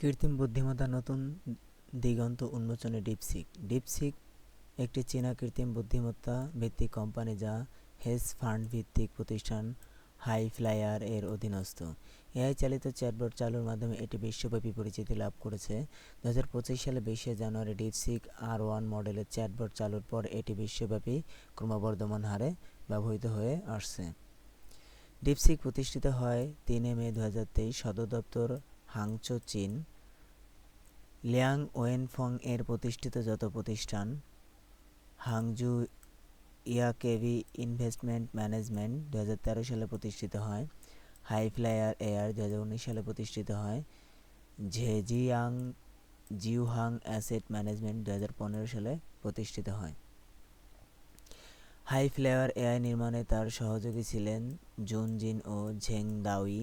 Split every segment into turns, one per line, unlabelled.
কৃত্রিম বুদ্ধিমত্তা নতুন দিগন্ত উন্মোচনে ডিপসিক। ডিপসিক একটি চীনা কৃত্রিম বুদ্ধিমত্তা ভিত্তিক কোম্পানি যা হেজ ফান্ড ভিত্তিক প্রতিষ্ঠান হাইফ্লায়ার এর অধীনস্থ। এআই চালিত চ্যাটবট চালুর মাধ্যমে এটি বিশ্বব্যাপী পরিচিতি লাভ করেছে। 2025 সালে 20শে জানুয়ারি ডিপসিক R1 মডেলের চ্যাটবট চালুর পর এটি বিশ্বব্যাপী ক্রমবর্ধমান হারে ব্যবহৃত হয়ে আসছে। ডিপসিক প্রতিষ্ঠিত হয় 3 মে 2023। সদর দপ্তর হাংচৌ, চীন। লিয়াং ওয়েনফং এর প্রতিষ্ঠিত যত প্রতিষ্ঠান হাংজু ইয়াকেভি ইনভেস্টমেন্ট ম্যানেজমেন্ট 2013 সালে প্রতিষ্ঠিত হয়। হাইফ্লায়ার এয়ার 2019 সালে প্রতিষ্ঠিত হয়। ঝেজিয়াং জিউহাং অ্যাসেট ম্যানেজমেন্ট 2015 সালে প্রতিষ্ঠিত হয়। হাইফ্লায়ার এআই নির্মাণে তার সহযোগী ছিলেন জুন জিন ও ঝেং দাওয়ি।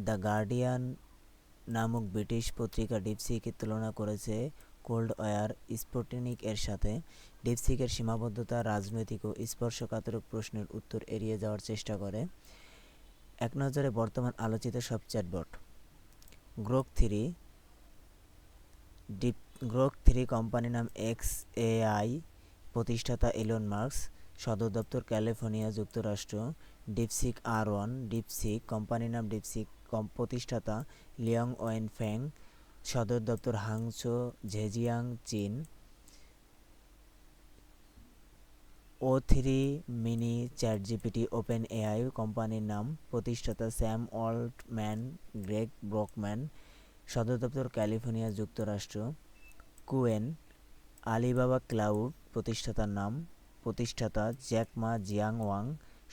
দ্য গার্ডিয়ান নামক ব্রিটিশ পত্রিকা ডিপসিকের তুলনা করেছে কোল্ড ওয়ার স্পুটনিক এর সাথে। ডিপসিকের সীমাবদ্ধতা রাজনৈতিক ও স্পর্শকাতর প্রশ্নের উত্তর এড়িয়ে যাওয়ার চেষ্টা করে। এক নজরে বর্তমান আলোচিত সব চ্যাটবট। গ্রোক 3 কোম্পানি নাম XAI, প্রতিষ্ঠাতা এলন মাস্ক, সদর দপ্তর ক্যালিফোর্নিয়া, যুক্তরাষ্ট্র। ডিপসিক R1 ডিপসিক কোম্পানি নাম ডিপসিক, প্রতিষ্ঠাতা লিয়াং ওয়েনফেং, সদর দপ্তর হাংচৌ, ঝেজিয়াং, চীন। O3 mini ChatGPT open AI কোম্পানির নাম, প্রতিষ্ঠাতা স্যাম অল্টম্যান, গ্রেগ ব্রকম্যান, সদর দপ্তর ক্যালিফোর্নিয়া, যুক্তরাষ্ট্র। কুয়েন আলিবাবা ক্লাউড, প্রতিষ্ঠাতার নাম, প্রতিষ্ঠাতা জ্যাক মা জিয়াংওয়াং,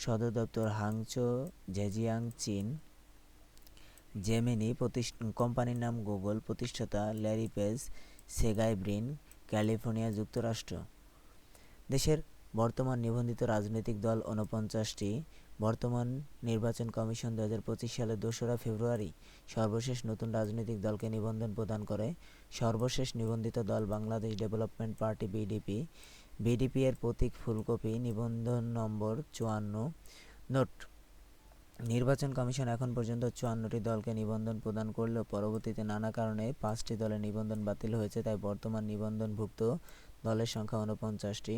সদর দপ্তর হাংচৌ, ঝেজিয়াং, চীন। জেমিনি কোম্পানির নাম গুগল, প্রতিষ্ঠাতা ল্যারি পেজ, সেগাই ব্রিন, ক্যালিফোর্নিয়া, যুক্তরাষ্ট্র। দেশের বর্তমান নিবন্ধিত রাজনৈতিক দল 49টি। বর্তমান নির্বাচন কমিশন 2025 সালের 2রা ফেব্রুয়ারি সর্বশেষ নতুন রাজনৈতিক দলকে নিবন্ধন প্রদান করে। সর্বশেষ নিবন্ধিত দল Bangladesh development party BDP. BDP এর প্রতীক ফুলকপি, নিবন্ধন নম্বর 54। নোট: নির্বাচন কমিশন এখন পর্যন্ত 54টি দলকে নিবন্ধন প্রদান করলেও পরবর্তীতে নানা কারণে 5টি দলের নিবন্ধন বাতিল হয়েছে, তাই বর্তমান নিবন্ধনভুক্ত দলের সংখ্যা 49টি।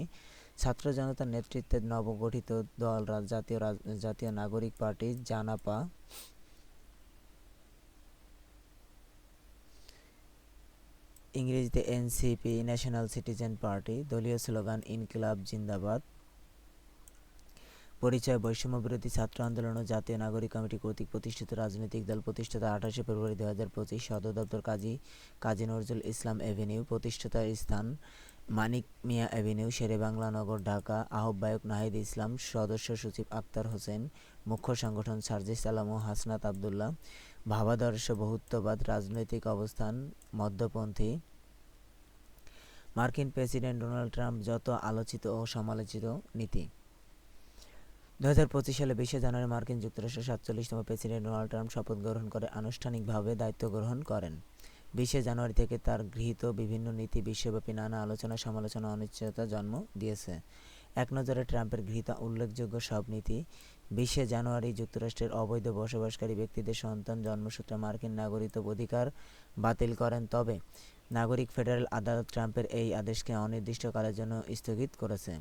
ছাত্র জনতার নেতৃত্বে নবগঠিত দল জাতীয় নাগরিক পার্টি জানাপা, ইংরেজিতে এনসিপি, ন্যাশনাল সিটিজেন পার্টি। দলীয় স্লোগান ইনকিলাব জিন্দাবাদ। পরিচয়: বৈষম্য বিরোধী ছাত্র আন্দোলন ও জাতীয় নাগরিক কমিটি কর্তৃক প্রতিষ্ঠিত রাজনৈতিক দল। প্রতিষ্ঠাতা 28 ফেব্রুয়ারি 2025। সদর দপ্তর কাজী নজরুল ইসলাম এভিনিউ। প্রতিষ্ঠাতার স্থান মানিক মিয়া এভিনিউ, শেরেবাংলা নগর, ঢাকা। আহ্বায়ক নাহিদ ইসলাম, সদস্য সচিব আক্তার হোসেন, মুখ্য সংগঠন সার্জিস আলম ও হাসনাত আবদুল্লাহ। ভাবাদর্শ বহুত্ববাদ, রাজনৈতিক অবস্থান মধ্যপন্থী। মার্কিন প্রেসিডেন্ট ডোনাল্ড ট্রাম্প যত আলোচিত ও সমালোচিত নীতি। 2025 সালে 20শে জানুয়ারি মার্কিন যুক্তরাষ্ট্রের 47তম প্রেসিডেন্ট ডোনাল্ড ট্রাম্প শপথ গ্রহণ করে আনুষ্ঠানিকভাবে দায়িত্ব গ্রহণ করেন। 20শে জানুয়ারি থেকে তার গৃহীত বিভিন্ন নীতি বিশ্বব্যাপী নানা আলোচনা, সমালোচনা, অনিশ্চয়তা জন্ম দিয়েছে। এক নজরে ট্রাম্পের গৃহীত উল্লেখযোগ্য সব নীতি। 20শে জানুয়ারি যুক্তরাষ্ট্রের অবৈধ বসবাসকারী ব্যক্তিদের সন্তান জন্মসূত্রে মার্কিন নাগরিকত্ব অধিকার বাতিল করেন, তবে নাগরিক ফেডারেল আদালত ট্রাম্পের এই আদেশকে অনির্দিষ্টকালের জন্য স্থগিত করেছে।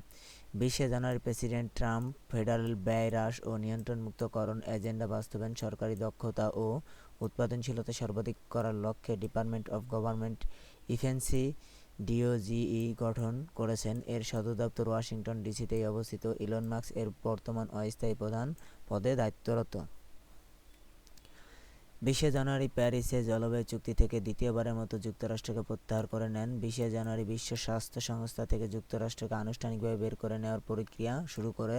20শে জানুয়ারি প্রেসিডেন্ট ট্রাম্প ফেডারেল ব্যয় হ্রাস ও নিয়ন্ত্রণমুক্তকরণ এজেন্ডা বাস্তবায়ন, সরকারি দক্ষতা ও উৎপাদনশীলতা সর্বাধিক করার লক্ষ্যে department of government efficiency DOGE গঠন করেছেন। এর সদর দপ্তর ওয়াশিংটন ডিসিতেই অবস্থিত। ইলন মাস্ক এর বর্তমান অস্থায়ী প্রধান পদে দায়িত্বরত। 20শে জানুয়ারি প্যারিসে জলবায়ু চুক্তি থেকে দ্বিতীয়বারের মতো যুক্তরাষ্ট্রকে প্রত্যাহার করে নেন। 20শে জানুয়ারি বিশ্ব স্বাস্থ্য সংস্থা থেকে যুক্তরাষ্ট্রকে আনুষ্ঠানিকভাবে বের করে নেওয়ার প্রক্রিয়া শুরু করে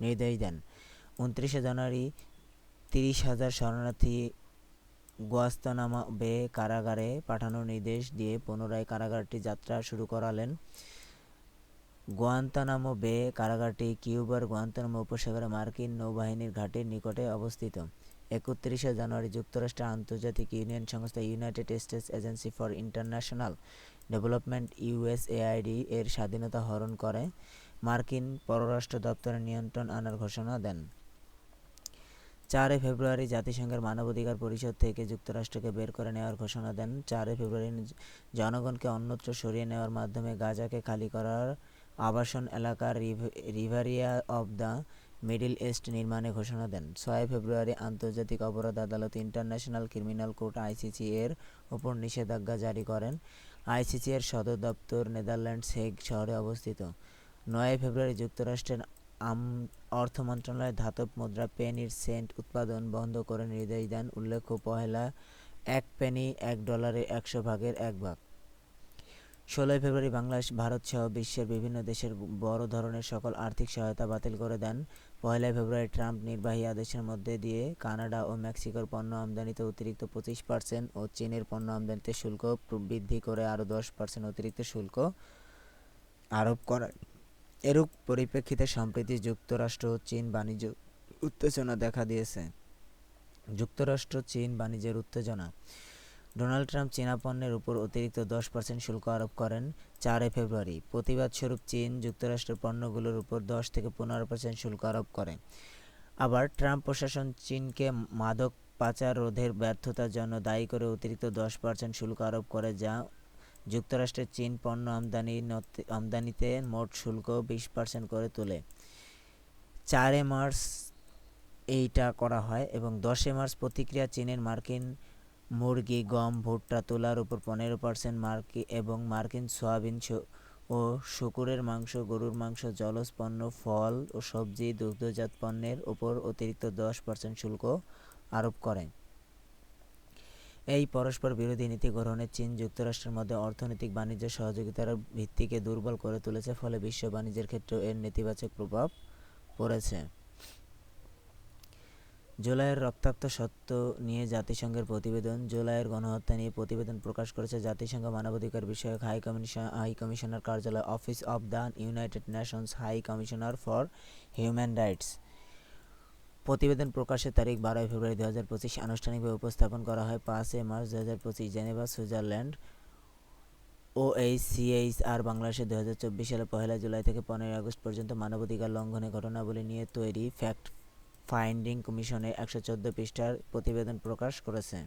নির্দেশ দেন। 29শে জানুয়ারি 30,000 শরণার্থী গুয়ান্তানামো বে কারাগারে পাঠানোর নির্দেশ দিয়ে পুনরায় কারাগারটি যাত্রা শুরু করালেন। গুয়ান্তানামো বে কারাগারটি কিউবার গুয়ান্তানামো উপসাগরে মার্কিন নৌবাহিনীর ঘাঁটির নিকটে অবস্থিত। 31শে জানুয়ারি যুক্তরাষ্ট্রের আন্তর্জাতিক ইউনিয়ন সংস্থা United states agency for international development USAID এর স্বাধীনতা হরণ করে মার্কিন পররাষ্ট্র দপ্তরের নিয়ন্ত্রণ আনার ঘোষণা দেন। 4 ফেব্রুয়ারি জাতিসংঘের মানবাধিকার পরিষদ থেকে যুক্তরাষ্ট্রকে বের করে নেওয়ার ঘোষণা দেন। 4 ফেব্রুয়ারি জনগণকে অন্যত্র সরিয়ে নেওয়ার মাধ্যমে গাজাকে খালি করার আবাসন এলাকা রিভারিয়া অব দ্য মিডল ইস্ট নির্মাণে ঘোষণা দেন। 6 ফেব্রুয়ারি আন্তর্জাতিক অপরাধ আদালত ইন্টারন্যাশনাল ক্রিমিনাল কোর্ট আইসিসি এর ওপর নিষেধাজ্ঞা জারি করেন। আইসিসি এর সদর দপ্তর নেদারল্যান্ডস হেগ শহরে অবস্থিত। 9 ফেব্রুয়ারি যুক্তরাষ্ট্রের অর্থ মন্ত্রণালয় ধাতব মুদ্রা পেনির সেন্ট উৎপাদন বন্ধ করে নির্দেশ দেন। উল্লেখ্য, পহেলা 1 পেনি $1 100 ভাগের 1 ভাগ। 16 ফেব্রুয়ারি বাংলাদেশ, ভারত সহ বিশ্বের বিভিন্ন দেশের বড় ধরনের সকল আর্থিক সহায়তা বাতিল করে দেন। 1 ফেব্রুয়ারি ট্রাম্প নির্বাহী আদেশের মধ্যে দিয়ে কানাডা ও মেক্সিকোর পণ্য আমদানিতে অতিরিক্ত 25% ও চীনের পণ্য আমদানিতে শুল্ক বৃদ্ধি করে আরও 10% অতিরিক্ত শুল্ক আরোপ করেন। এরূপ পরিপ্রেক্ষিতে সম্প্রতি যুক্তরাষ্ট্র ও চীন বাণিজ্য উত্তেজনা দেখা দিয়েছে। যুক্তরাষ্ট্র চীন বাণিজ্যের উত্তেজনা। ডোনাল্ড ট্রাম্প চীনা পণ্যের উপর অতিরিক্ত 10% শুল্ক আরোপ করেন 4 ফেব্রুয়ারি। প্রতিবাদস্বরূপ চীন যুক্তরাষ্ট্রের পণ্যগুলোর উপর 10 থেকে 15% শুল্ক আরোপ করে। আবার ট্রাম্প প্রশাসন চীনকে মাদক পাচার রোধের ব্যর্থতার জন্য দায়ী করে অতিরিক্ত 10% শুল্ক আরোপ করে, যা যুক্তরাষ্ট্রের চীন পণ্য আমদানিতে মোট শুল্ক 20% করে তোলে। 4 মার্চ এইটা করা হয় এবং 10 মার্চ প্রতিক্রিয়া চীনের মার্কিন মুরগি, গম, ভুট্টা, তুলার উপর 15% এবং মার্কিন সয়াবিন ও শূকরের মাংস, গরুর মাংস, জলজ পণ্য, ফল ও সবজি, দুগ্ধজাত পণ্যের উপর অতিরিক্ত 10% শুল্ক আরোপ করে। এই পরস্পর বিরোধী নীতি গ্রহণে চীন যুক্তরাষ্ট্রের মধ্যে অর্থনৈতিক বাণিজ্য সহযোগিতার ভিত্তিকে দুর্বল করে তুলেছে, ফলে বিশ্ব বাণিজ্যের ক্ষেত্রেও এর নেতিবাচক প্রভাব পড়েছে। জুলাইয়ের রক্তাক্ত সত্য নিয়ে জাতিসংঘের প্রতিবেদন। জুলাইয়ের গণহত্যা নিয়ে প্রতিবেদন প্রকাশ করেছে জাতিসংঘ মানবাধিকার বিষয়ক হাই কমিশনার কার্যালয়, office of the United Nations High Commissioner for Human Rights. প্রতিবেদন প্রকাশের তারিখ 12 ফেব্রুয়ারি 2025। আনুষ্ঠানিকভাবে উপস্থাপন করা হয় 5 মার্চ 2025 জেনেভা, সুইজারল্যান্ড। OHCHR বাংলাদেশে 2024 সালে 1 জুলাই থেকে 15 আগস্ট পর্যন্ত মানবাধিকার লঙ্ঘনের ঘটনাবলী নিয়ে তৈরি ফ্যাক্ট ফাইন্ডিং কমিশনে 114 পৃষ্ঠার প্রতিবেদন প্রকাশ করেছে।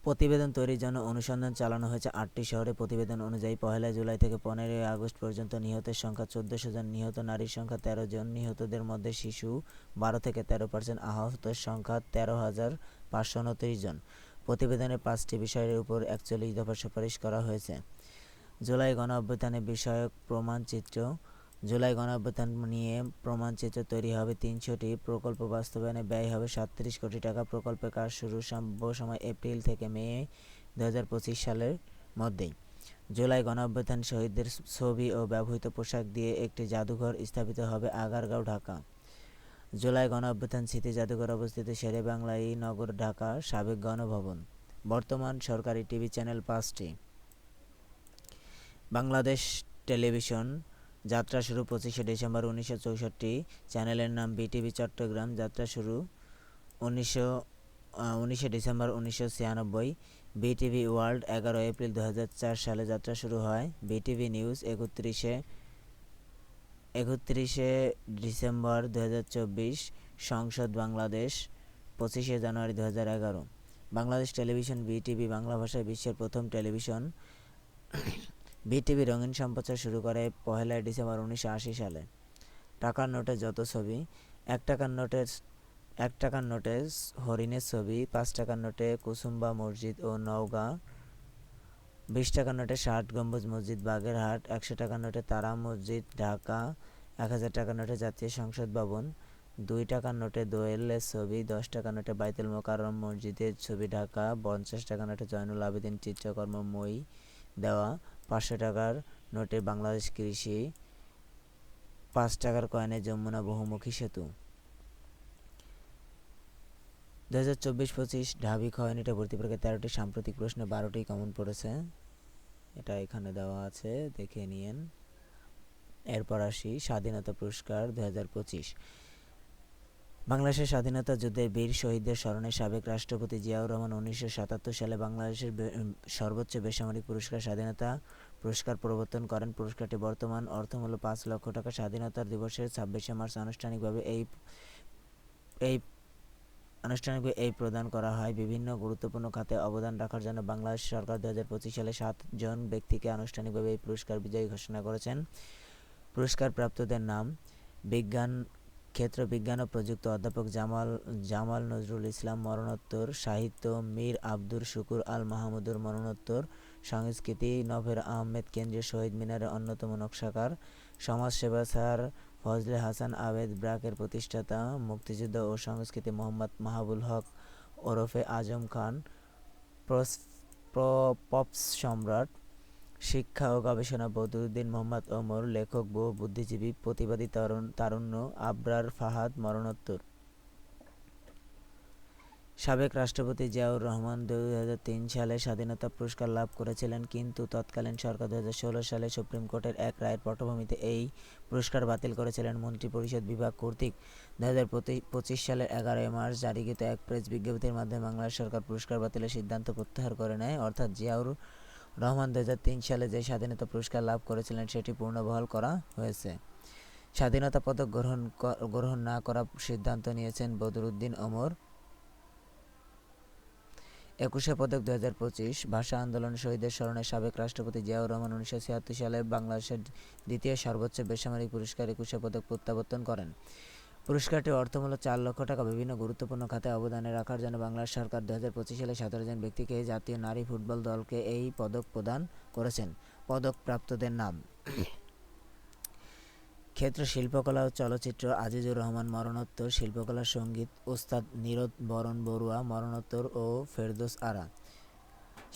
প্রতিবেদন তৈরির জন্য অনুসন্ধান চালানো হয়েছে 8টি শহরে। প্রতিবেদন অনুযায়ী 1 জুলাই থেকে 15 আগস্ট পর্যন্ত নিহতের সংখ্যা 1400 জন, নিহত নারীর সংখ্যা 13 জন, নিহতদের মধ্যে শিশু 12 থেকে 13%, আহতের সংখ্যা 13,529 জন। প্রতিবেদনের 5টি বিষয়ের উপর 41 দফা সুপারিশ করা হয়েছে। জুলাই গণঅভ্যুত্থানে বিষয়ক প্রমাণচিত্র। জুলাই গণঅভ্যুত্থান নিয়ে প্রমাণচিত্র তৈরি হবে 300টি। প্রকল্প বাস্তবায়নে ব্যয় হবে 37 কোটি টাকা। প্রকল্পের কাজ শুরুর সময় এপ্রিল থেকে মে 2025 সালের মধ্যেই। জুলাই গণঅভ্যুত্থান শহীদদের ছবি ও ব্যবহৃত পোশাক দিয়ে একটি জাদুঘর স্থাপিত হবে আগারগাঁও, ঢাকা। জুলাই গণঅভ্যুত্থান স্মৃতি জাদুঘর অবস্থিত শেরেবাংলা নগর, ঢাকা। সাবেক গণভবন। বর্তমান সরকারি টিভি চ্যানেল 5টি। বাংলাদেশ টেলিভিশন। যাত্রা শুরু 25 ডিসেম্বর 1964। চ্যানেলের নাম বিটিভি চট্টগ্রাম। যাত্রা শুরু 19 ডিসেম্বর 1996। বিটিভি ওয়ার্ল্ড 11 এপ্রিল 2004 সালে যাত্রা শুরু হয়। BTV news 31 December 2024। সংসদ বাংলাদেশ 25 জানুয়ারি 2011। বাংলাদেশ টেলিভিশন বিটিভি বাংলা ভাষায় বিশ্বের প্রথম টেলিভিশন। বিটিভি রঙিন সম্প্রচার শুরু করে 1 ডিসেম্বর 1980 সালে। টাকার নোটে যত ছবি। 1 টাকার নোটে হরিণের ছবি, 5 টাকার নোটে কুসুম্বা মসজিদ ও নওগাঁ, 20 টাকার নোটে 60 গম্বুজ মসজিদ বাগেরহাট, 100 টাকার নোটে তারা মসজিদ ঢাকা, 1000 টাকার নোটে জাতীয় সংসদ ভবন, 2 টাকার নোটে দোয়েলের ছবি, 10 টাকার নোটে বাইতুল মোকাররম মসজিদের ছবি ঢাকা, 50 টাকার নোটে জয়নুল আবেদিন চিত্রকর্ম মই দেওয়া, 500 টাকার নোটে বাংলাদেশ কৃষি, 5 টাকার কয়েনে যমুনা বহুমুখী সেতু। 2024-25 ঢাবি খ ইউনিটে ভর্তি পরীক্ষায় 13টি সাম্প্রতিক প্রশ্নে 12টি কমন পড়েছে। এটা এখানে দেওয়া আছে, দেখে নিয়েন। এরপর আসি স্বাধীনতা পুরস্কার 2025। বাংলাদেশের স্বাধীনতা যুদ্ধের বীর শহীদদের স্মরণে সাবেক রাষ্ট্রপতি জিয়াউর রহমান 1977 সালে বাংলাদেশের সর্বোচ্চ বেসামরিক পুরস্কার স্বাধীনতা পুরস্কার প্রবর্তন করেন। পুরস্কারটি বর্তমান অর্থমূল্য 5 লক্ষ টাকা। স্বাধীনতা দিবসের 26শে মার্চ আনুষ্ঠানিকভাবে এই প্রদান করা হয়। বিভিন্ন গুরুত্বপূর্ণ খাতে অবদান রাখার জন্য বাংলাদেশ সরকার 2025 সালে 7 জন ব্যক্তিকে আনুষ্ঠানিকভাবে এই পুরস্কার বিজয়ী ঘোষণা করেছেন। পুরস্কার প্রাপ্তদের নাম: বিজ্ঞান ক্ষেত্র বিজ্ঞান ও প্রযুক্তি অধ্যাপক জামাল নজরুল ইসলাম মরণোত্তর। সাহিত্য মীর আব্দুর শুকুর আল মাহমুদুর মরণোত্তর। সংস্কৃতি নভের আহমেদ কেন্দ্রীয় শহীদ মিনারের অন্যতম নকশাকার। সমাজসেবা স্যার ফজলে হাসান আবেদ ব্র্যাকের প্রতিষ্ঠাতা। মুক্তিযুদ্ধ ও সংস্কৃতি মোহাম্মদ মাহাবুল হক ওরফে আজম খান পপস সম্রাট। শিক্ষা ও গবেষণা বদরুদ্দীন মোহাম্মদ ওমর। লেখক বহু বুদ্ধিজীবী প্রতিবাদী তারুণ্য আবরার ফাহাদ মরণোত্তর। সাবেক রাষ্ট্রপতি জিয়াউর রহমান 2003 সালে স্বাধীনতা পুরস্কার লাভ করেছিলেন, কিন্তু তৎকালীন সরকার 2016 সালে সুপ্রিম কোর্টের এক রায়ের পটভূমিতে এই পুরস্কার বাতিল করেছিলেন মন্ত্রিপরিষদ বিভাগ কর্তৃক। 2025 সালের 11 মার্চ জারিকৃত এক প্রেস বিজ্ঞপ্তির মাধ্যমে বাংলাদেশ সরকার পুরস্কার বাতিলের সিদ্ধান্ত প্রত্যাহার করে নেয়। অর্থাৎ জিয়াউর রহমান 2003 সালে যে স্বাধীনতা পুরস্কার লাভ করেছিলেন সেটি পুনর্বহাল করা হয়েছে। স্বাধীনতা পদক গ্রহণ না করার সিদ্ধান্ত নিয়েছেন বদরুদ্দীন ওমর। 21শে পদক 2025 ভাষা আন্দোলন শহীদের স্মরণে সাবেক রাষ্ট্রপতি জিয়াউর রহমান 1976 সালে বাংলাদেশের দ্বিতীয় সর্বোচ্চ বেসামরিক পুরস্কার 21শে পদক প্রত্যাবর্তন করেন। পুরস্কারটির অর্থমূল্য 4 লক্ষ টাকা। বিভিন্ন গুরুত্বপূর্ণ খাতে অবদানে রাখার জন্য বাংলাদেশ সরকার 2025 সালে 17 জন ব্যক্তিকে জাতীয় নারী ফুটবল দলকে এই পদক প্রদান করেছেন। পদক প্রাপ্তদের নাম: ক্ষেত্র শিল্পকলা ও চলচ্চিত্র আজিজুর রহমান মরণোত্তর। শিল্পকলা সঙ্গীত ওস্তাদ নীরদ বরণ বড়ুয়া মরণোত্তর ও ফেরদৌস আরা।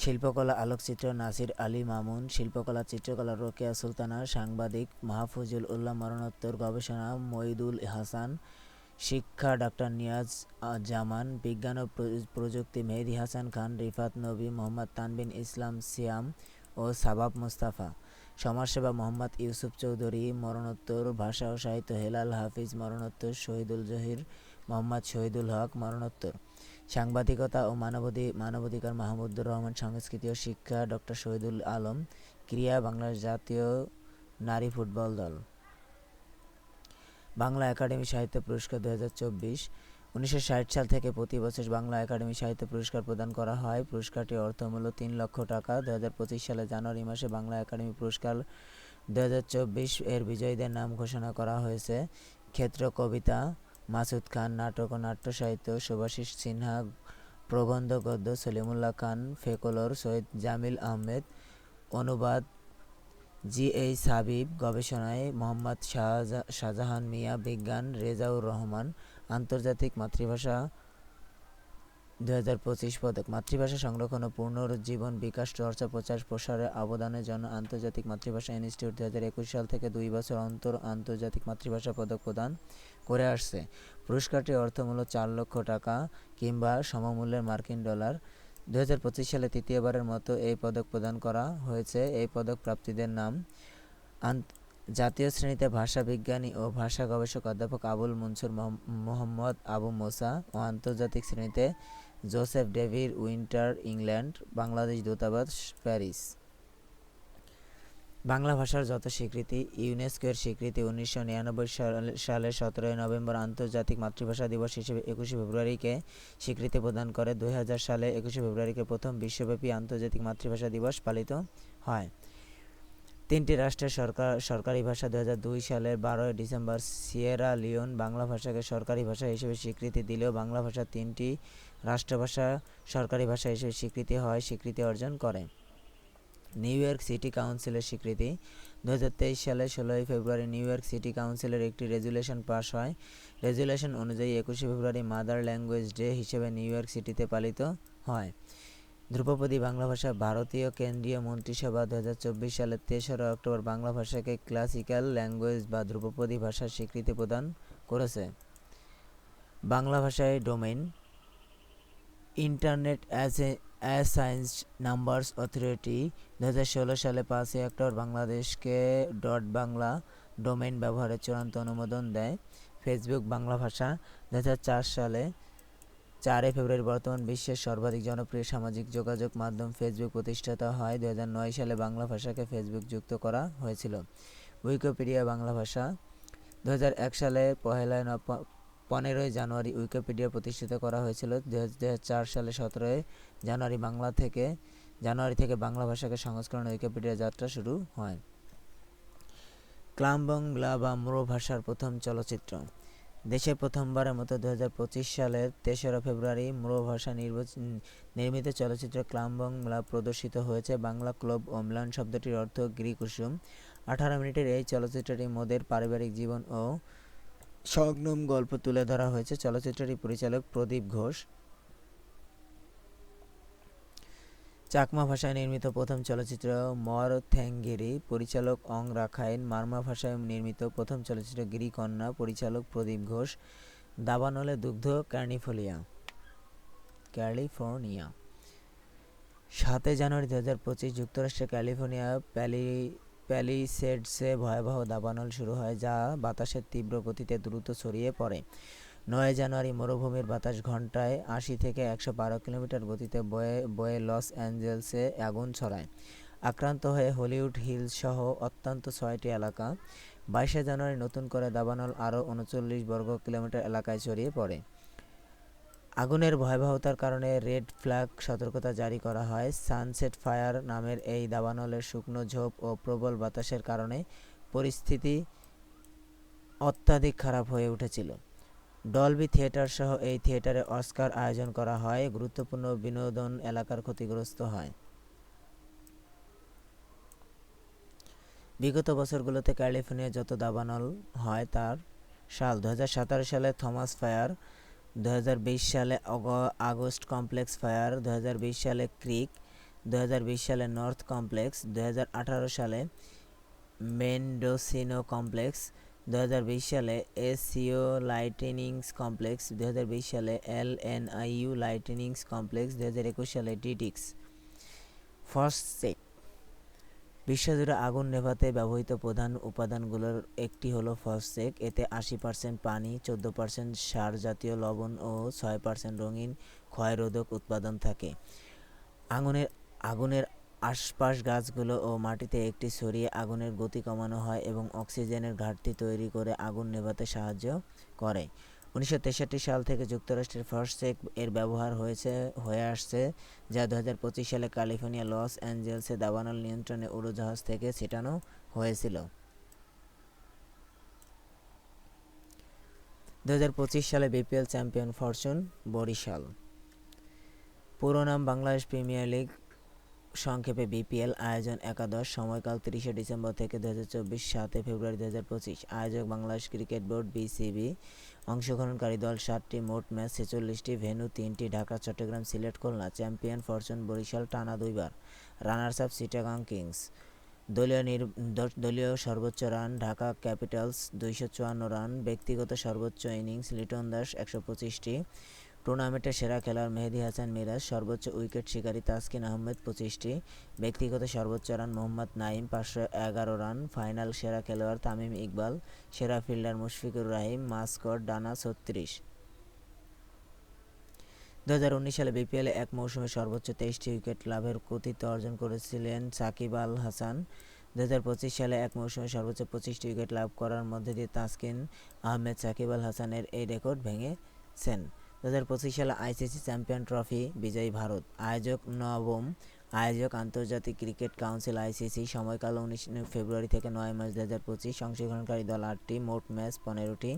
শিল্পকলা আলোকচিত্র নাসির আলী মামুন। শিল্পকলা চিত্রকলা রোকেয়া সুলতানা। সাংবাদিক মাহফুজুল উল্লাহ মরণোত্তর। গবেষণা মঈদুল হাসান। শিক্ষা ডাক্তার নিয়াজ জামান। বিজ্ঞান ও প্রযুক্তি মেহেদী হাসান খান, রিফাত নবী, মোহাম্মদ তানবিন ইসলাম সিয়াম ও সাবাব মুস্তাফা। সমাজসেবা মোহাম্মদ ইউসুফ চৌধুরী মরণোত্তর। ভাষা ও সাহিত্য হেলাল হাফিজ মরণোত্তর। শহীদুল জহির মোহাম্মদ শহীদুল হক মরণোত্তর। সাংবাদিকতা ও মানবাধিকার মাহমুদুর রহমান। সংস্কৃতি ও শিক্ষা ডক্টর শহীদুল আলম। ক্রীড়া বাংলাদেশ জাতীয় নারী ফুটবল দল। বাংলা একাডেমি সাহিত্য পুরস্কার 2024 1960 সাল থেকে প্রতি বছর বাংলা একাডেমি সাহিত্য পুরস্কার প্রদান করা হয়। পুরস্কারটির অর্থমূল্য 3 লক্ষ টাকা। 2025 সালের জানুয়ারি মাসে বাংলা একাডেমি পুরস্কার 2024 এর বিজয়ীদের নাম ঘোষণা করা হয়েছে। ক্ষেত্র কবিতা মাসুদ খান। নাটক ও নাট্য সাহিত্য শুভাশিস সিনহা। প্রবন্ধ গদ্য সলিমুল্লাহ খান। ফেকলর সৈয়দ জামিল আহমেদ। অনুবাদ জি.এইচ. হাবিব। গবেষণায় মোহাম্মদ শাহজাহান মিয়া। বিজ্ঞান রেজাউর রহমান। আন্তর্জাতিক মাতৃভাষা 2025 পদক: মাতৃভাষা সংরক্ষণ ও পুনরুজ্জীবন, বিকাশ, চর্চা, প্রচার প্রসারের অবদানের জন্য আন্তর্জাতিক মাতৃভাষা ইনস্টিটিউট 2021 সাল থেকে 2 বছর অন্তর আন্তর্জাতিক মাতৃভাষা পদক প্রদান করে আসছে। পুরস্কারটির অর্থমূল্য 4 লক্ষ টাকা কিংবা সমমূল্যের মার্কিন ডলার। 2025 সালে তৃতীয়বারের মতো এই পদক প্রদান করা হয়েছে। এই পদক প্রাপ্তদের নাম: জাতীয় শ্রেণীতে ভাষা বিজ্ঞানী ও ভাষা গবেষক অধ্যাপক আবুল মনসুর মোহাম্মদ আবু মোসা ও আন্তর্জাতিক শ্রেণীতে Joseph David winter England, Bangladesh দূতাবাস প্যারিস। বাংলা ভাষার যত স্বীকৃতি: ইউনেস্কো-এর স্বীকৃতি 1999 সালের 17 নভেম্বর আন্তর্জাতিক মাতৃভাষা দিবস হিসেবে 21 ফেব্রুয়ারিকে স্বীকৃতি প্রদান করে। 2000 সালে 21 ফেব্রুয়ারিকে প্রথম বিশ্বব্যাপী আন্তর্জাতিক মাতৃভাষা দিবস পালিত হয়। 3টি রাষ্ট্রের সরকারি ভাষা 2002 সালের 12 ডিসেম্বর সিয়েরা লিওন বাংলা ভাষাকে সরকারি ভাষা হিসেবে স্বীকৃতি দিলেও বাংলা ভাষা 3টি রাষ্ট্রভাষা সরকারি ভাষা হিসেবে স্বীকৃতি অর্জন করে। নিউ ইয়র্ক সিটি কাউন্সিলের স্বীকৃতি: 2023 সালে 16 ফেব্রুয়ারি নিউ ইয়র্ক সিটি কাউন্সিলের একটি রেজুলেশন পাস হয়। রেজুলেশন অনুযায়ী 21 ফেব্রুয়ারি মাদার ল্যাঙ্গুয়েজ ডে হিসেবে নিউ ইয়র্ক সিটিতে পালিত হয়। ধ্রুপদী বাংলা ভাষা: ভারতীয় কেন্দ্রীয় মন্ত্রিসভা 2024 সালের 3রা অক্টোবর বাংলা ভাষাকে ক্লাসিক্যাল ল্যাঙ্গুয়েজ বা ধ্রুপদী ভাষার স্বীকৃতি প্রদান করেছে। বাংলা ভাষায় ডোমেইন: ইন্টারনেট অ্যাসাইন্সড নাম্বারস অথরিটি 2016 সালে 5 অক্টোবর বাংলাদেশকে .বাংলা ডোমেইন ব্যবহারের চূড়ান্ত অনুমোদন দেয়। ফেসবুক বাংলা ভাষা: 2004 4 ফেব্রুয়ারি বর্তমান বিশ্বের সর্বাধিক জনপ্রিয় সামাজিক যোগাযোগ মাধ্যম ফেসবুক প্রতিষ্ঠিত হয়। 2009 সালে বাংলা ভাষাকে ফেসবুক যুক্ত করা হয়েছিল। উইকিপিডিয়া বাংলা ভাষা 2001 সালে 15ই জানুয়ারি উইকিপিডিয়া প্রতিষ্ঠিত করা হয়েছিল। 2004 সালে 17 জানুয়ারি থেকে বাংলা ভাষাকে সংস্করণ উইকিপিডিয়া যাত্রা শুরু হয়। ক্লামবংলা বা মুরো ভাষার প্রথম চলচ্চিত্র। দেশে প্রথমবারের মতো 2025 সালের 3রা ফেব্রুয়ারি মুরো ভাষা নির্মিত চলচ্চিত্র ক্লামবংলা প্রদর্শিত হয়েছে। বাংলা ক্লব ও ম্লান শব্দটির অর্থ গিরিকুসুম। 18 মিনিটের এই চলচ্চিত্রটি মোদের পারিবারিক জীবন ও সংগ্রাম গল্প তুলে ধরা হয়েছে। চলচ্চিত্রটি পরিচালক প্রদীপ ঘোষ। চাকমা ভাষায় নির্মিত প্রথম চলচ্চিত্র মরথ্যাংগিরি, পরিচালক অং রাখাইন। মারমা ভাষায় নির্মিত প্রথম চলচ্চিত্র গিরিকন্যা, পরিচালক প্রদীপ ঘোষ। দাবানলে দুগ্ধ ক্যালিফোর্নিয়া। 7 জানুয়ারি 2025 যুক্তরাষ্ট্রের ক্যালিফোর্নিয়া প্যালিসেডসে ভয়াবহ দাবানল শুরু হয়, যা বাতাসের তীব্র গতিতে দ্রুত ছড়িয়ে পড়ে। 9 জানুয়ারি মরুভূমির বাতাস ঘন্টায় 80 থেকে 112 কিলোমিটার গতিতে বয়ে লস অ্যাঞ্জেলেসে আগুন ছড়ায়, আক্রান্ত হয়ে হলিউড হিলস সহ অত্যন্ত 6টি এলাকা। 22 জানুয়ারি নতুন করে দাবানল আরও 39 বর্গ কিলোমিটার এলাকায় ছড়িয়ে পড়ে। আগুনের ভয়াবহতার কারণে রেড ফ্ল্যাগ সতর্কতা জারি করা হয়। সানসেট ফায়ার নামের এই দাবানলের শুকনো ঝোপ ও প্রবল বাতাসের কারণে পরিস্থিতি অত্যাধিক খারাপ হয়ে উঠেছিল। ডলবি থিয়েটার সহ এই থিয়েটারে অস্কার আয়োজন করা হয়। গুরুত্বপূর্ণ বিনোদন এলাকার ক্ষতিগ্রস্ত হয়। বিগত বছরগুলোতে ক্যালিফোর্নিয়া যত দাবানল হয় তার সাল: 2017 সালে থমাস ফায়ার, 2020 সালে আগস্ট কমপ্লেক্স ফায়ার, 2020 সালে ক্রিক, 2020 সালে নর্থ কমপ্লেক্স, 2018 সালে মেন্ডোসিনো কমপ্লেক্স, 2020 সালে এসিও লাইটেনিংস কমপ্লেক্স, 2020 সালে এলএনআইইউ লাইটেনিংস কমপ্লেক্স, 2021 সালে ডিটিক্স। ফসফেট। বিশ্বজুড়ে আগুন নেভাতে ব্যবহৃত প্রধান উপাদানগুলোর একটি হলো ফসফেট। এতে 80% পানি, 14% সার জাতীয় লবণ ও 6% রঙিন ক্ষয়রোধক উপাদান থাকে। আগুনের আশপাশ গাছগুলো ও মাটিতে একটি ছড়িয়ে আগুনের গতি কমানো হয় এবং অক্সিজেনের ঘাটতি তৈরি করে আগুন নেভাতে সাহায্য করে। 1963 সাল থেকে যুক্তরাষ্ট্রের ফসফেট এর ব্যবহার হয়ে আসছে, যা 2025 সালে ক্যালিফোর্নিয়া লস অ্যাঞ্জেলেসে দাবানল নিয়ন্ত্রণে উড়োজাহাজ থেকে ছেটানো হয়েছিল। 2025 সালে বিপিএল চ্যাম্পিয়ন ফরচুন বরিশাল। পুরো নাম বাংলাদেশ প্রিমিয়ার লিগ, সংক্ষেপে বিপিএল। আয়োজন একাদশ। সময়কাল 30 ডিসেম্বর থেকে 2024 7 ফেব্রুয়ারি 2025। আয়োজক বাংলাদেশ ক্রিকেট বোর্ড বিসিবি। অংশগ্রহণকারী দল 7টি, মোট ম্যাচ 46টি, ভেন্যু 3টি, ঢাকা, চট্টগ্রাম, সিলেট, খুলনা। চ্যাম্পিয়ন ফরচুন বরিশাল টানা 2 বার। Runners up Chittagong kings. দলীয় সর্বোচ্চ রান ঢাকা ক্যাপিটালস 254 রান। ব্যক্তিগত সর্বোচ্চ ইনিংস লিটন দাস 125টি। টুর্নামেন্টের সেরা খেলোয়াড় মেহেদী হাসান মিরাজ। সর্বোচ্চ উইকেট শিকারী তাসকিন আহমেদ 25টি। ব্যক্তিগত সর্বোচ্চ run Mohammad Naim 511 run. Final সেরা খেলোয়াড় তামিম ইকবাল। সেরা ফিল্ডার মুশফিকুর রহিম। মাস্কট ডানা 36। 2019 সালে বিপিএলে এক মৌসুমে সর্বোচ্চ 23টি উইকেট লাভের কৃতিত্ব অর্জন করেছিলেন সাকিব আল হাসান। 2025 সালে এক মৌসুমে সর্বোচ্চ 25টি উইকেট লাভ করার মধ্যে দিয়ে তাসকিন আহমেদ সাকিব আল হাসানের এই রেকর্ড ভেঙেছেন। 2025 সালে আইসিসি চ্যাম্পিয়ন ট্রফি বিজয়ী ভারত। আয়োজক নবম আয়োজক আন্তর্জাতিক ক্রিকেট কাউন্সিল আইসিসি। সময়কাল 19 ফেব্রুয়ারি থেকে 9 মার্চ 2025। অংশগ্রহণকারী দল 8টি, মোট ম্যাচ 15টি।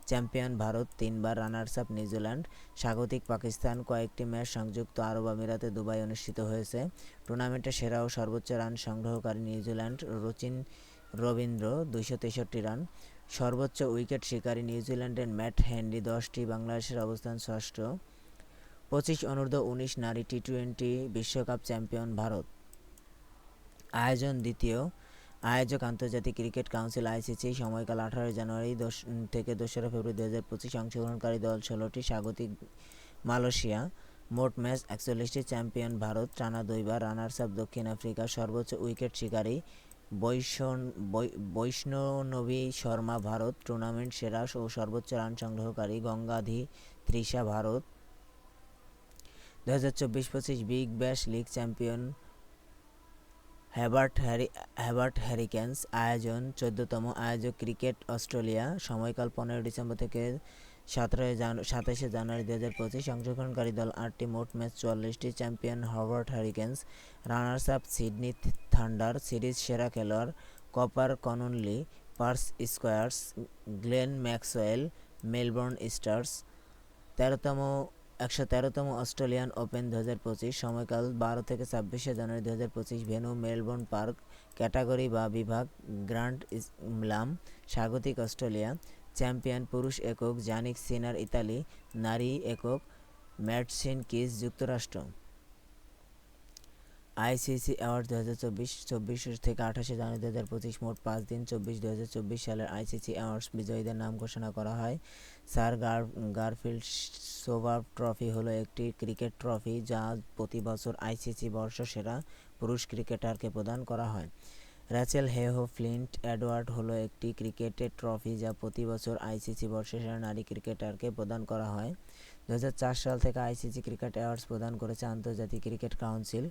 চ্যাম্পিয়ন ভারত 3 বার। Runners up New Zealand. স্বাগতিক পাকিস্তান। কয়েকটি ম্যাচ সংযুক্ত আরব আমিরাতে দুবাই অনুষ্ঠিত হয়েছে। টুর্নামেন্টের সেরা ও সর্বোচ্চ রান সংগ্রহকারী নিউজিল্যান্ড। রচিন রবীন্দ্র 263 রান। সর্বোচ্চ উইকেট শিকারী নিউজিল্যান্ডের ম্যাট হেনরি 10টি। বাংলাদেশের অবস্থান ষষ্ঠ। 25 অনূর্ধ্ব-19 নারী টি-20 বিশ্বকাপ চ্যাম্পিয়ন ভারত। আয়োজন দ্বিতীয়। আয়োজক আন্তর্জাতিক ক্রিকেট কাউন্সিল আইসিসি। সময়কাল 18 জানুয়ারি থেকে 2রা ফেব্রুয়ারি 2025। অংশগ্রহণকারী দল 16টি। স্বাগতিক মালয়েশিয়া। মোট ম্যাচ 41টি। চ্যাম্পিয়ন ভারত টানা 2 বার। রানার্স আপ দক্ষিণ আফ্রিকা। সর্বোচ্চ উইকেট শিকারী বৈষ্ণবী শর্মা ভারত। টুর্নামেন্ট সেরা ও সর্বোচ্চ run সংগ্রহকারী গঙ্গাধী Trisha Bharat. 2024-25 Big Bash league champion Hobart Hurricanes আয়োজন 14তম আয়োজক ক্রিকেট অস্ট্রেলিয়া সময়কাল 15 ডিসেম্বর থেকে 27শে জানুয়ারি 2025 অংশগ্রহণকারী দল 8টি মোট ম্যাচ 44টি champion Hobart Hurricanes runners up Sydney Thunder series সেরা খেলোয়াড় Cooper Connolly Perth Scorchers Glenn Maxwell Melbourne Stars 113তম অস্ট্রেলিয়ান ওপেন 2025 সময়কাল 12 থেকে 26শে January 2025 venue Melbourne Park category বা বিভাগ গ্র্যান্ড স্ল্যাম স্বাগতিক অস্ট্রেলিয়া চ্যাম্পিয়ন পুরুষ একক জানিক সিনার ইতালি নারী একক ম্যাডসিন কিস যুক্তরাষ্ট্র আইসিসি অ্যাওয়ার্ড 2024 থেকে 28শে জানুয়ারি 2025 মোট 5 দিন 2024 সালের আইসিসি অ্যাওয়ার্ডস বিজয়ীদের নাম ঘোষণা করা হয়। স্যার গারফিল্ড সোবার ট্রফি হলো একটি ক্রিকেট ট্রফি যা প্রতি বছর আইসিসি বর্ষসেরা পুরুষ ক্রিকেটারকে প্রদান করা হয়। র্যাচেল হেহো ফ্লিন্ট অ্যাওয়ার্ড হলো একটি ক্রিকেটের ট্রফি যা প্রতি বছর আইসিসি বর্ষসেরা নারী ক্রিকেটারকে প্রদান করা হয়। 2004 সাল থেকে আইসিসি ক্রিকেট অ্যাওয়ার্ডস প্রদান করেছে আন্তর্জাতিক ক্রিকেট কাউন্সিল।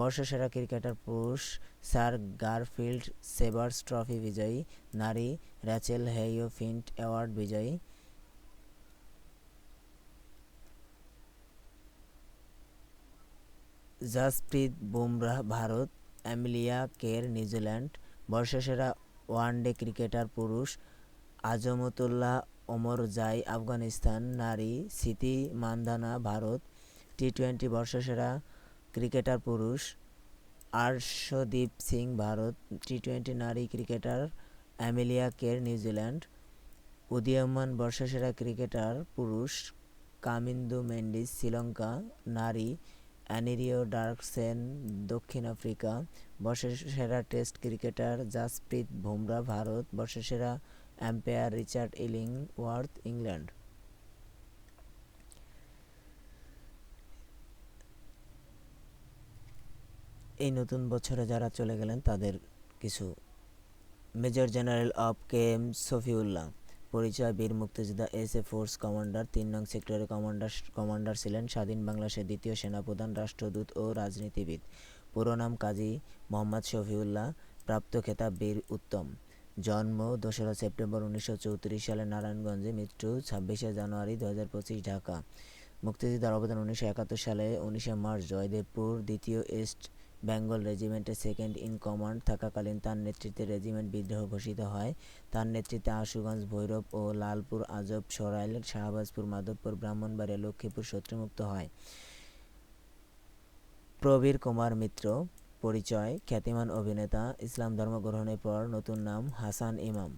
বর্ষসেরা ক্রিকেটার পুরুষ স্যার গারফিল্ড সোবার্স ট্রফি বিজয়ী, নারী র্যাচেল হেইও ফ্লিন্ট অ্যাওয়ার্ড বিজয়ী। জাসপ্রীত বুমরাহ ভারত, অ্যামেলিয়া কের নিউজিল্যান্ড। বর্ষসেরা ওয়ানডে ক্রিকেটার পুরুষ আজমতুল্লাহ ওমরজাই আফগানিস্তান, নারী স্মৃতি মান্ধানা ভারত। টি-20 বর্ষসেরা ক্রিকেটার পুরুষ আর্শদীপ সিং ভারত, টি-20 নারী ক্রিকেটার অ্যামেলিয়া কের নিউজিল্যান্ড। উদীয়মান বর্ষসেরা ক্রিকেটার পুরুষ কামিন্দু মেন্ডিস শ্রীলঙ্কা, নারী অ্যানিরিও ডার্কসেন দক্ষিণ আফ্রিকা। বর্ষসেরা টেস্ট ক্রিকেটার জাসপ্রীত বুমরাহ ভারত, বর্ষসেরা আম্পায়ার রিচার্ড ইলিংওয়ার্থ ইংল্যান্ড। এই নতুন বছরে যারা চলে গেলেন তাদের কিছু মেজর জেনারেল অফ কে এম শফিউল্লাহ পরিচয় বীর মুক্তিযোদ্ধা এস এ ফোর্স কমান্ডার 3 নং সেক্টরের কমান্ডার ছিলেন স্বাধীন বাংলাদেশের দ্বিতীয় সেনাপ্রধান রাষ্ট্রদূত ও রাজনীতিবিদ পুরো নাম কাজী মোহাম্মদ শফিউল্লাহ প্রাপ্ত খেতাব বীর উত্তম জন্ম 2রা সেপ্টেম্বর 1934 সালে নারায়ণগঞ্জে মৃত্যু 26শে জানুয়ারি 2025 ঢাকা মুক্তিযুদ্ধের অবদান 1971 সালে 19 মার্চ জয়দেবপুর দ্বিতীয় ইস্ট বেঙ্গল রেজিমেন্টের সেকেন্ড ইন কমান্ড থাকাকালীন তার নেতৃত্বে রেজিমেন্ট বিদ্রোহ ঘোষিত হয়। তার নেতৃত্বে আশুগঞ্জ ভৈরব ও লালপুর আজব সরাইল শাহবাজপুর মাধবপুর ব্রাহ্মণবাড়িয়া লক্ষ্মীপুর শত্রুমুক্ত হয়। প্রবীর কুমার মিত্র পরিচয় খ্যাতিমান অভিনেতা ইসলাম ধর্ম গ্রহণের পর নতুন নাম হাসান ইমাম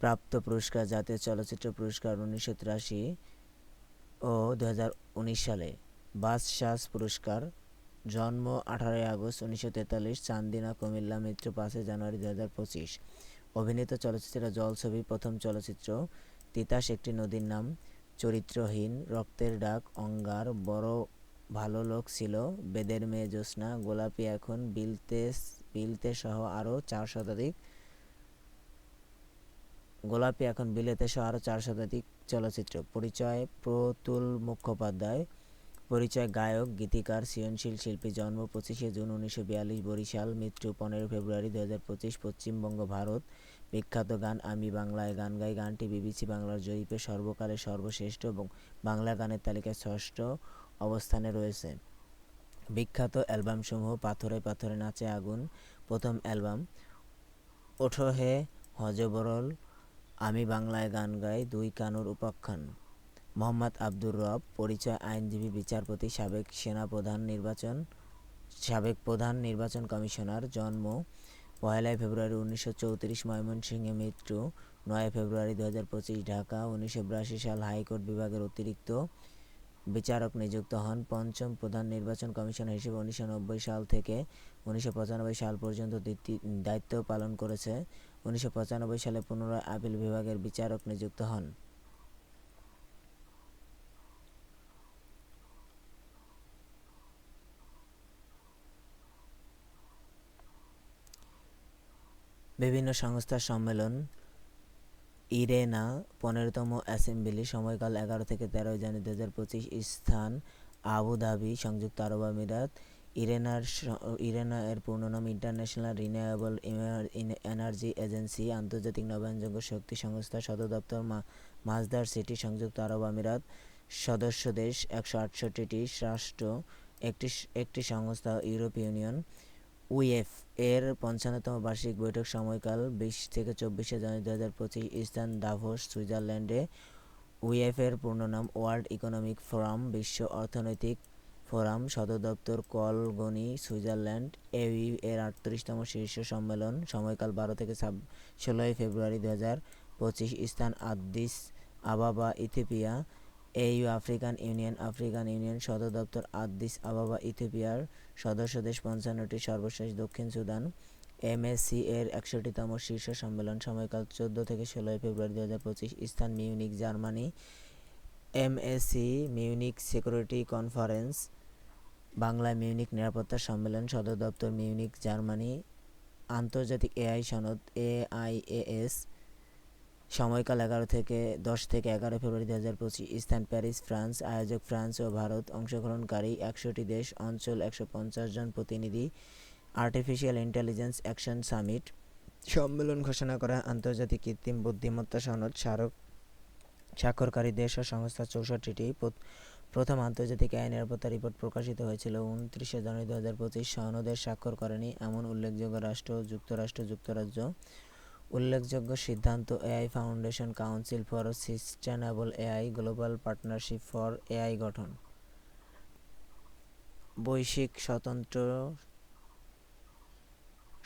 প্রাপ্ত পুরস্কার জাতীয় চলচ্চিত্র পুরস্কার 1983 ও 2019 সালে বাচসাস পুরস্কার জন্ম 18 আগস্ট 1943 চান্দিনা কুমিল্লা মৃত্যু 5 জানুয়ারি 2025 অভিনীত চলচ্চিত্র জলছবি প্রথম চলচ্চিত্র তিতাস একটি নদীর নাম চরিত্রহীন রক্তের ডাক অঙ্গার বড় ভালো লোক ছিল বেদের মেয়ে জ্যোৎস্না গোলাপি এখন বিলতে সহ আরও 4 শতাধিক চলচ্চিত্র পরিচয় প্রতুল মুখোপাধ্যায় পরিচয় গায়ক গীতিকার সৃজনশীল শিল্পী জন্ম 25শে জুন 1942 বরিশাল মৃত্যু 15 ফেব্রুয়ারি 2025 পশ্চিমবঙ্গ ভারত বিখ্যাত গান আমি বাংলায় গান গাই গানটি বিবিসি বাংলার জরিপে সর্বকালের সর্বশ্রেষ্ঠ এবং বাংলা গানের তালিকায় 6ষ্ঠ অবস্থানে রয়েছে। বিখ্যাত অ্যালবামসমূহ পাথরে পাথরে নাচে আগুন প্রথম অ্যালবাম ওঠো হে হযবরল আমি বাংলায় গান গাই দুই কানুর উপাখ্যান মোহাম্মদ আব্দুর রব পরিচয় আইনজীবী বিচারপতি সাবেক প্রধান নির্বাচন কমিশনার জন্ম 1 ফেব্রুয়ারি 1934 ময়মনসিংহে মৃত্যু 9 ফেব্রুয়ারি 2025 ঢাকা 1982 সাল হাইকোর্ট বিভাগের অতিরিক্ত বিচারক নিযুক্ত হন পঞ্চম প্রধান নির্বাচন কমিশনার হিসেবে 1990 সাল থেকে 1995 সাল পর্যন্ত দায়িত্ব পালন করেছে 1995 সালে পুনরায় আপিল বিভাগের বিচারক নিযুক্ত হন। বিভিন্ন সংস্থার সম্মেলন ইরেনা 15তম অ্যাসেম্বলি সময়কাল 11 থেকে 13 জানুয়ারি 2025 স্থান আবুধাবি, সংযুক্ত আরব আমিরাত। ইরেনা এর পূর্ণ নাম ইন্টারন্যাশনাল রিনিউয়েবল এনার্জি এজেন্সি, আন্তর্জাতিক নবায়নযোগ্য শক্তি সংস্থা। সদর দপ্তর মাসদার সিটি, সংযুক্ত আরব আমিরাত। সদস্য দেশ 168টি, রাষ্ট্র একটি সংস্থা ইউরোপীয় ইউনিয়ন। উইএফ এর 55তম বার্ষিক বৈঠক সময়কাল 20 থেকে 24 জানুয়ারি 2025, স্থান দাভোস, সুইজারল্যান্ডে। উইএফ এর পূর্ণ নাম ওয়ার্ল্ড ইকোনমিক ফোরাম, বিশ্ব অর্থনৈতিক ফোরাম। সদর দপ্তর কলগনি, সুইজারল্যান্ড। ইউ এর 38তম শীর্ষ সম্মেলন, সময়কাল 12 থেকে 16 ফেব্রুয়ারি 2025, স্থান আদিস আবাবা, ইথিওপিয়া। আফ্রিকান ইউনিয়ন, সদর দপ্তর আদিস আবাবা, ইথিওপিয়ার। সদস্য দেশ 55টি, সর্বশেষ দক্ষিণ সুদান। এমএসসি এর 61তম শীর্ষ সম্মেলন, সময়কাল 14 থেকে 16 ফেব্রুয়ারি 2025, স্থান Munich, Germany. MSc Munich security conference, বাংলায় মিউনিখ নিরাপত্তা সম্মেলন, সদর দপ্তর মিউনিখ, জার্মানি। আন্তর্জাতিক এআই সনদ AIAS, সময়কাল 10 থেকে 11 ফেব্রুয়ারি 2025, স্থান প্যারিস, ফ্রান্স। আয়োজক ফ্রান্স ও ভারত। অংশগ্রহণকারী 100টি দেশ, অঞ্চল, 150 জন প্রতিনিধি। Artificial intelligence action summit. সম্মেলন ঘোষণা করা আন্তর্জাতিক কৃত্রিম বুদ্ধিমত্তা সনদ, স্বাক্ষরকারী দেশ ও সংস্থা 64টি। প্রথম আন্তর্জাতিক এআই নিরাপত্তা রিপোর্ট প্রকাশিত হয়েছিল 29 জানুয়ারি 2025। সনদের স্বাক্ষর করেনি এমন উল্লেখযোগ্য রাষ্ট্র: যুক্তরাষ্ট্র, যুক্তরাজ্য। উল্লেখযোগ্য সিদ্ধান্ত: AI foundation, council for sustainable AI, global partnership for AI গঠন। বৈশ্বিক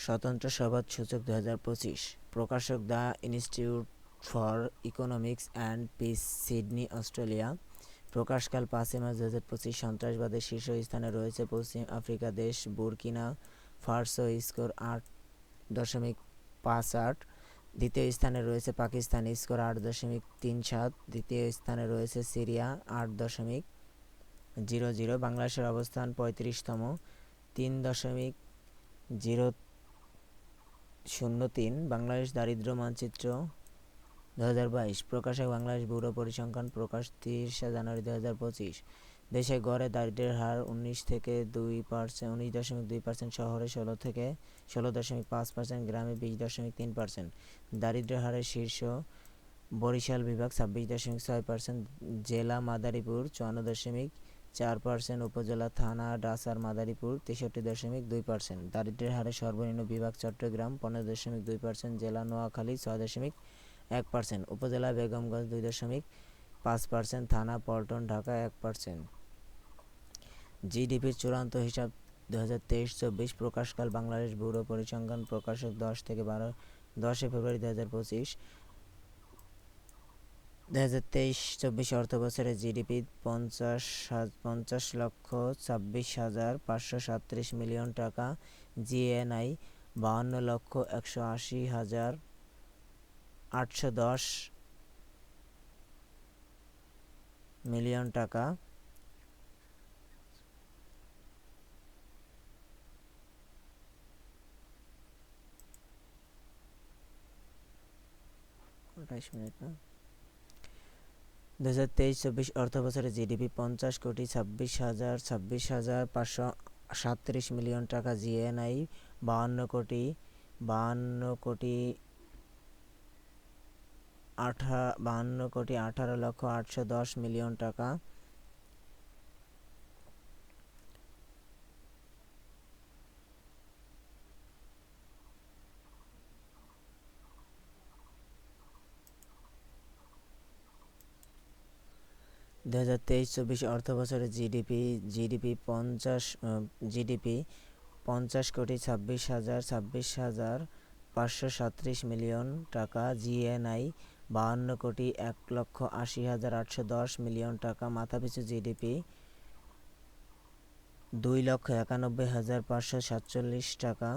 স্বতন্ত্র সবাদ সূচক 2025। প্রকাশক the institute for economics and peace, Sydney, Australia. প্রকাশকাল 5 মার্চ 2025। সন্ত্রাসবাদের শীর্ষ স্থানে রয়েছে পশ্চিম আফ্রিকা দেশ বুরকিনা ফাসো, স্কোর 8.58। দ্বিতীয় স্থানে রয়েছে পাকিস্তান, স্কোর 8.37। তৃতীয় স্থানে রয়েছে সিরিয়া, 8.00। বাংলাদেশের অবস্থান 35তম, 3.003। বাংলাদেশ দারিদ্র্য মানচিত্র 2022। প্রকাশক বাংলাদেশ ব্যুরো পরিসংখ্যান, প্রকাশ 30 জানুয়ারি 2025। দেশে গড়ে দারিদ্র্যের হার 19.2%, শহরে 16.5%, গ্রামে 20.3%। দারিদ্র্যের হারের শীর্ষ বরিশাল বিভাগ 26.6%, জেলা মাদারীপুর 54.4%, উপজেলা থানা ডাসার মাদারীপুর 63.2%। দারিদ্র্যের হারে সর্বনিম্ন বিভাগ চট্টগ্রাম 15.2%, জেলা নোয়াখালী 6.1%, উপজেলা বেগমগঞ্জ 2.5%, থানা পল্টন ঢাকা 1%। জিডিপির চূড়ান্ত হিসাব 2023-24। প্রকাশকাল বাংলাদেশ ব্যুরো পরিসংখ্যান, প্রকাশক 10 ফেব্রুয়ারি 2025। 2023-24 অর্থবছরে জিডিপি 50,26,537 মিলিয়ন টাকা, জিএনআই 52,180,810 মিলিয়ন টাকা। মিনিট না। 2023-24 অর্থবছরে জিডিপি 50,26,537 মিলিয়ন টাকা, জিএনআই 52,18,810 মিলিয়ন টাকা। দু 2023-24 অর্থবছরে জিডিপি 50,26,537 মিলিয়ন টাকা, জিএনআই 52,1,80,810 মিলিয়ন টাকা। মাথাপিছু জিডিপি 2,91,547 টাকা,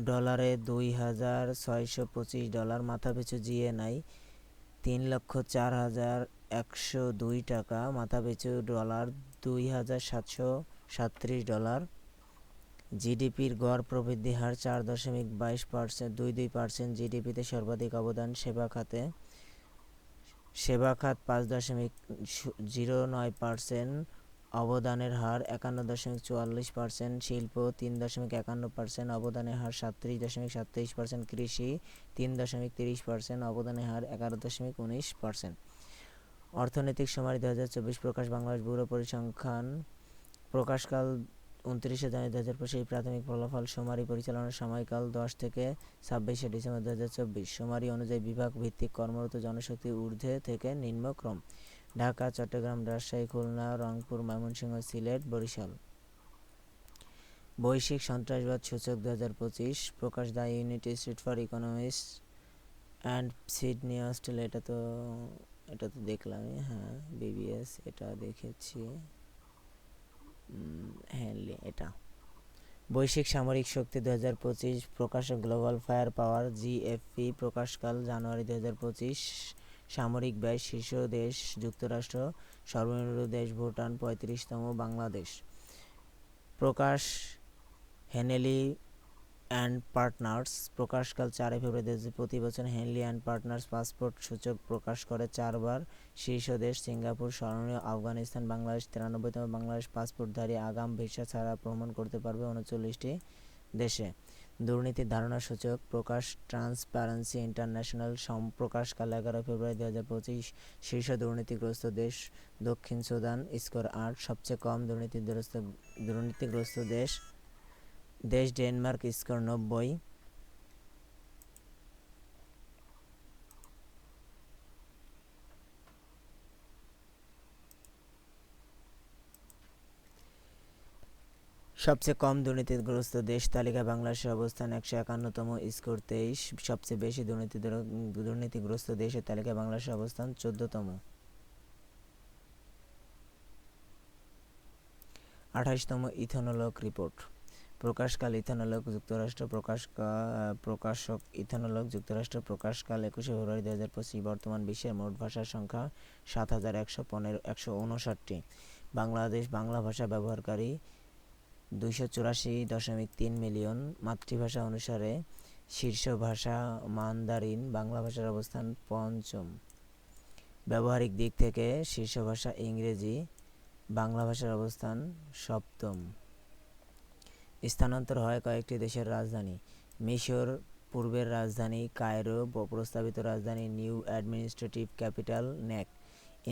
ডলারে 2,625 মাথাপিছু। জিএনআই 3,04,102 টাকা মাথাপিছু, ডলার 2,737 জিডিপির গড় প্রবৃদ্ধি হার 4.22%। জিডিপিতে সর্বাধিক অবদান সেবা খাতে সেবা খাত 5.09%, অবদানের হার 51.44%, শিল্প 3.51%, অবদানের হার 37.37%, কৃষি 3.30%, অবদানের হার 11.19%। অর্থনৈতিক সুমারি 2024 প্রকাশ, বাংলাদেশ ব্যুরো পরিসংখ্যান, প্রকাশকাল 29 জানুয়ারি 2025, প্রাথমিক ফলাফল সুমারি পরিচালনার সময়কাল 10 থেকে 26 ডিসেম্বর 2024। সুমারি অনুযায়ী বিভাগ ভিত্তিক কর্মরত জনশক্তি ঊর্ধ্বে থেকে নিম্নক্রম: ঢাকা, চট্টগ্রাম, রাজশাহী, খুলনা, রংপুর, ময়মনসিংহ, সিলেট, বরিশাল। বৈশ্বিক সন্ত্রাসবাদ সূচক 2025 প্রকাশ, the united institute for economics and Sydney, Australia. এটা তো দেখলামই, হ্যাঁ। বিবিএস এটা দেখেছি, হ্যানলি এটা। বৈশ্বিক সামরিক শক্তি 2025 প্রকাশক, গ্লোবাল ফায়ার পাওয়ার, জিএফপি, প্রকাশকাল জানুয়ারি 2025। সামরিক ব্যয়, শীর্ষ দেশ যুক্তরাষ্ট্র, সর্বনিম্ন দেশ ভুটান, 35তম বাংলাদেশ। প্রকাশ হেনলি অ্যান্ড পার্টনার্স, প্রকাশকাল 4 ফেব্রুয়ারি। প্রতি বছর হেনলি অ্যান্ড পার্টনার্স পাসপোর্ট সূচক প্রকাশ করে 4 বার। শীর্ষ দেশ সিঙ্গাপুর, স্মরণীয় আফগানিস্তান, বাংলাদেশ। 93তম বাংলাদেশ পাসপোর্টধারী আগাম ভিসা ছাড়া ভ্রমণ করতে পারবে 39টি দেশে। দুর্নীতির ধারণা সূচক প্রকাশ, ট্রান্সপারেন্সি ইন্টারন্যাশনাল, প্রকাশকাল 11 ফেব্রুয়ারি 2025। শীর্ষ দুর্নীতিগ্রস্ত দেশ দক্ষিণ সুদান, স্কোর 8। সবচেয়ে কম দুর্নীতিগ্রস্ত দেশ ডেনমার্ক, স্কোর 90। সবচেয়ে কম দুর্নীতিগ্রস্ত দেশ তালিকায় বাংলাদেশের অবস্থান 151তম, স্কোর 23। সবচেয়ে বেশি দুর্নীতিগ্রস্ত দেশের তালিকায় বাংলাদেশের অবস্থান 14তম। 28তম ইথানোলক রিপোর্ট, প্রকাশকাল ইথানোলক যুক্তরাষ্ট্র, প্রকাশক ইথানোলক যুক্তরাষ্ট্র, প্রকাশকাল 21 ফেব্রুয়ারি 2025। বর্তমান বিশ্বের মোট ভাষার সংখ্যা 7159টি। বাংলাদেশ বাংলা ভাষা ব্যবহারকারী 284.3 মিলিয়ন। মাতৃভাষা অনুসারে শীর্ষ ভাষা মান্দারিন, বাংলা ভাষার অবস্থান 5ম। ব্যবহারিক দিক থেকে শীর্ষ ভাষা ইংরেজি, বাংলা ভাষার অবস্থান 7ম। স্থানান্তর হয় কয়েকটি দেশের রাজধানী: মিশর, পূর্বের রাজধানী কায়রো, প্রস্তাবিত রাজধানী নিউ অ্যাডমিনিস্ট্রেটিভ ক্যাপিটাল নেক।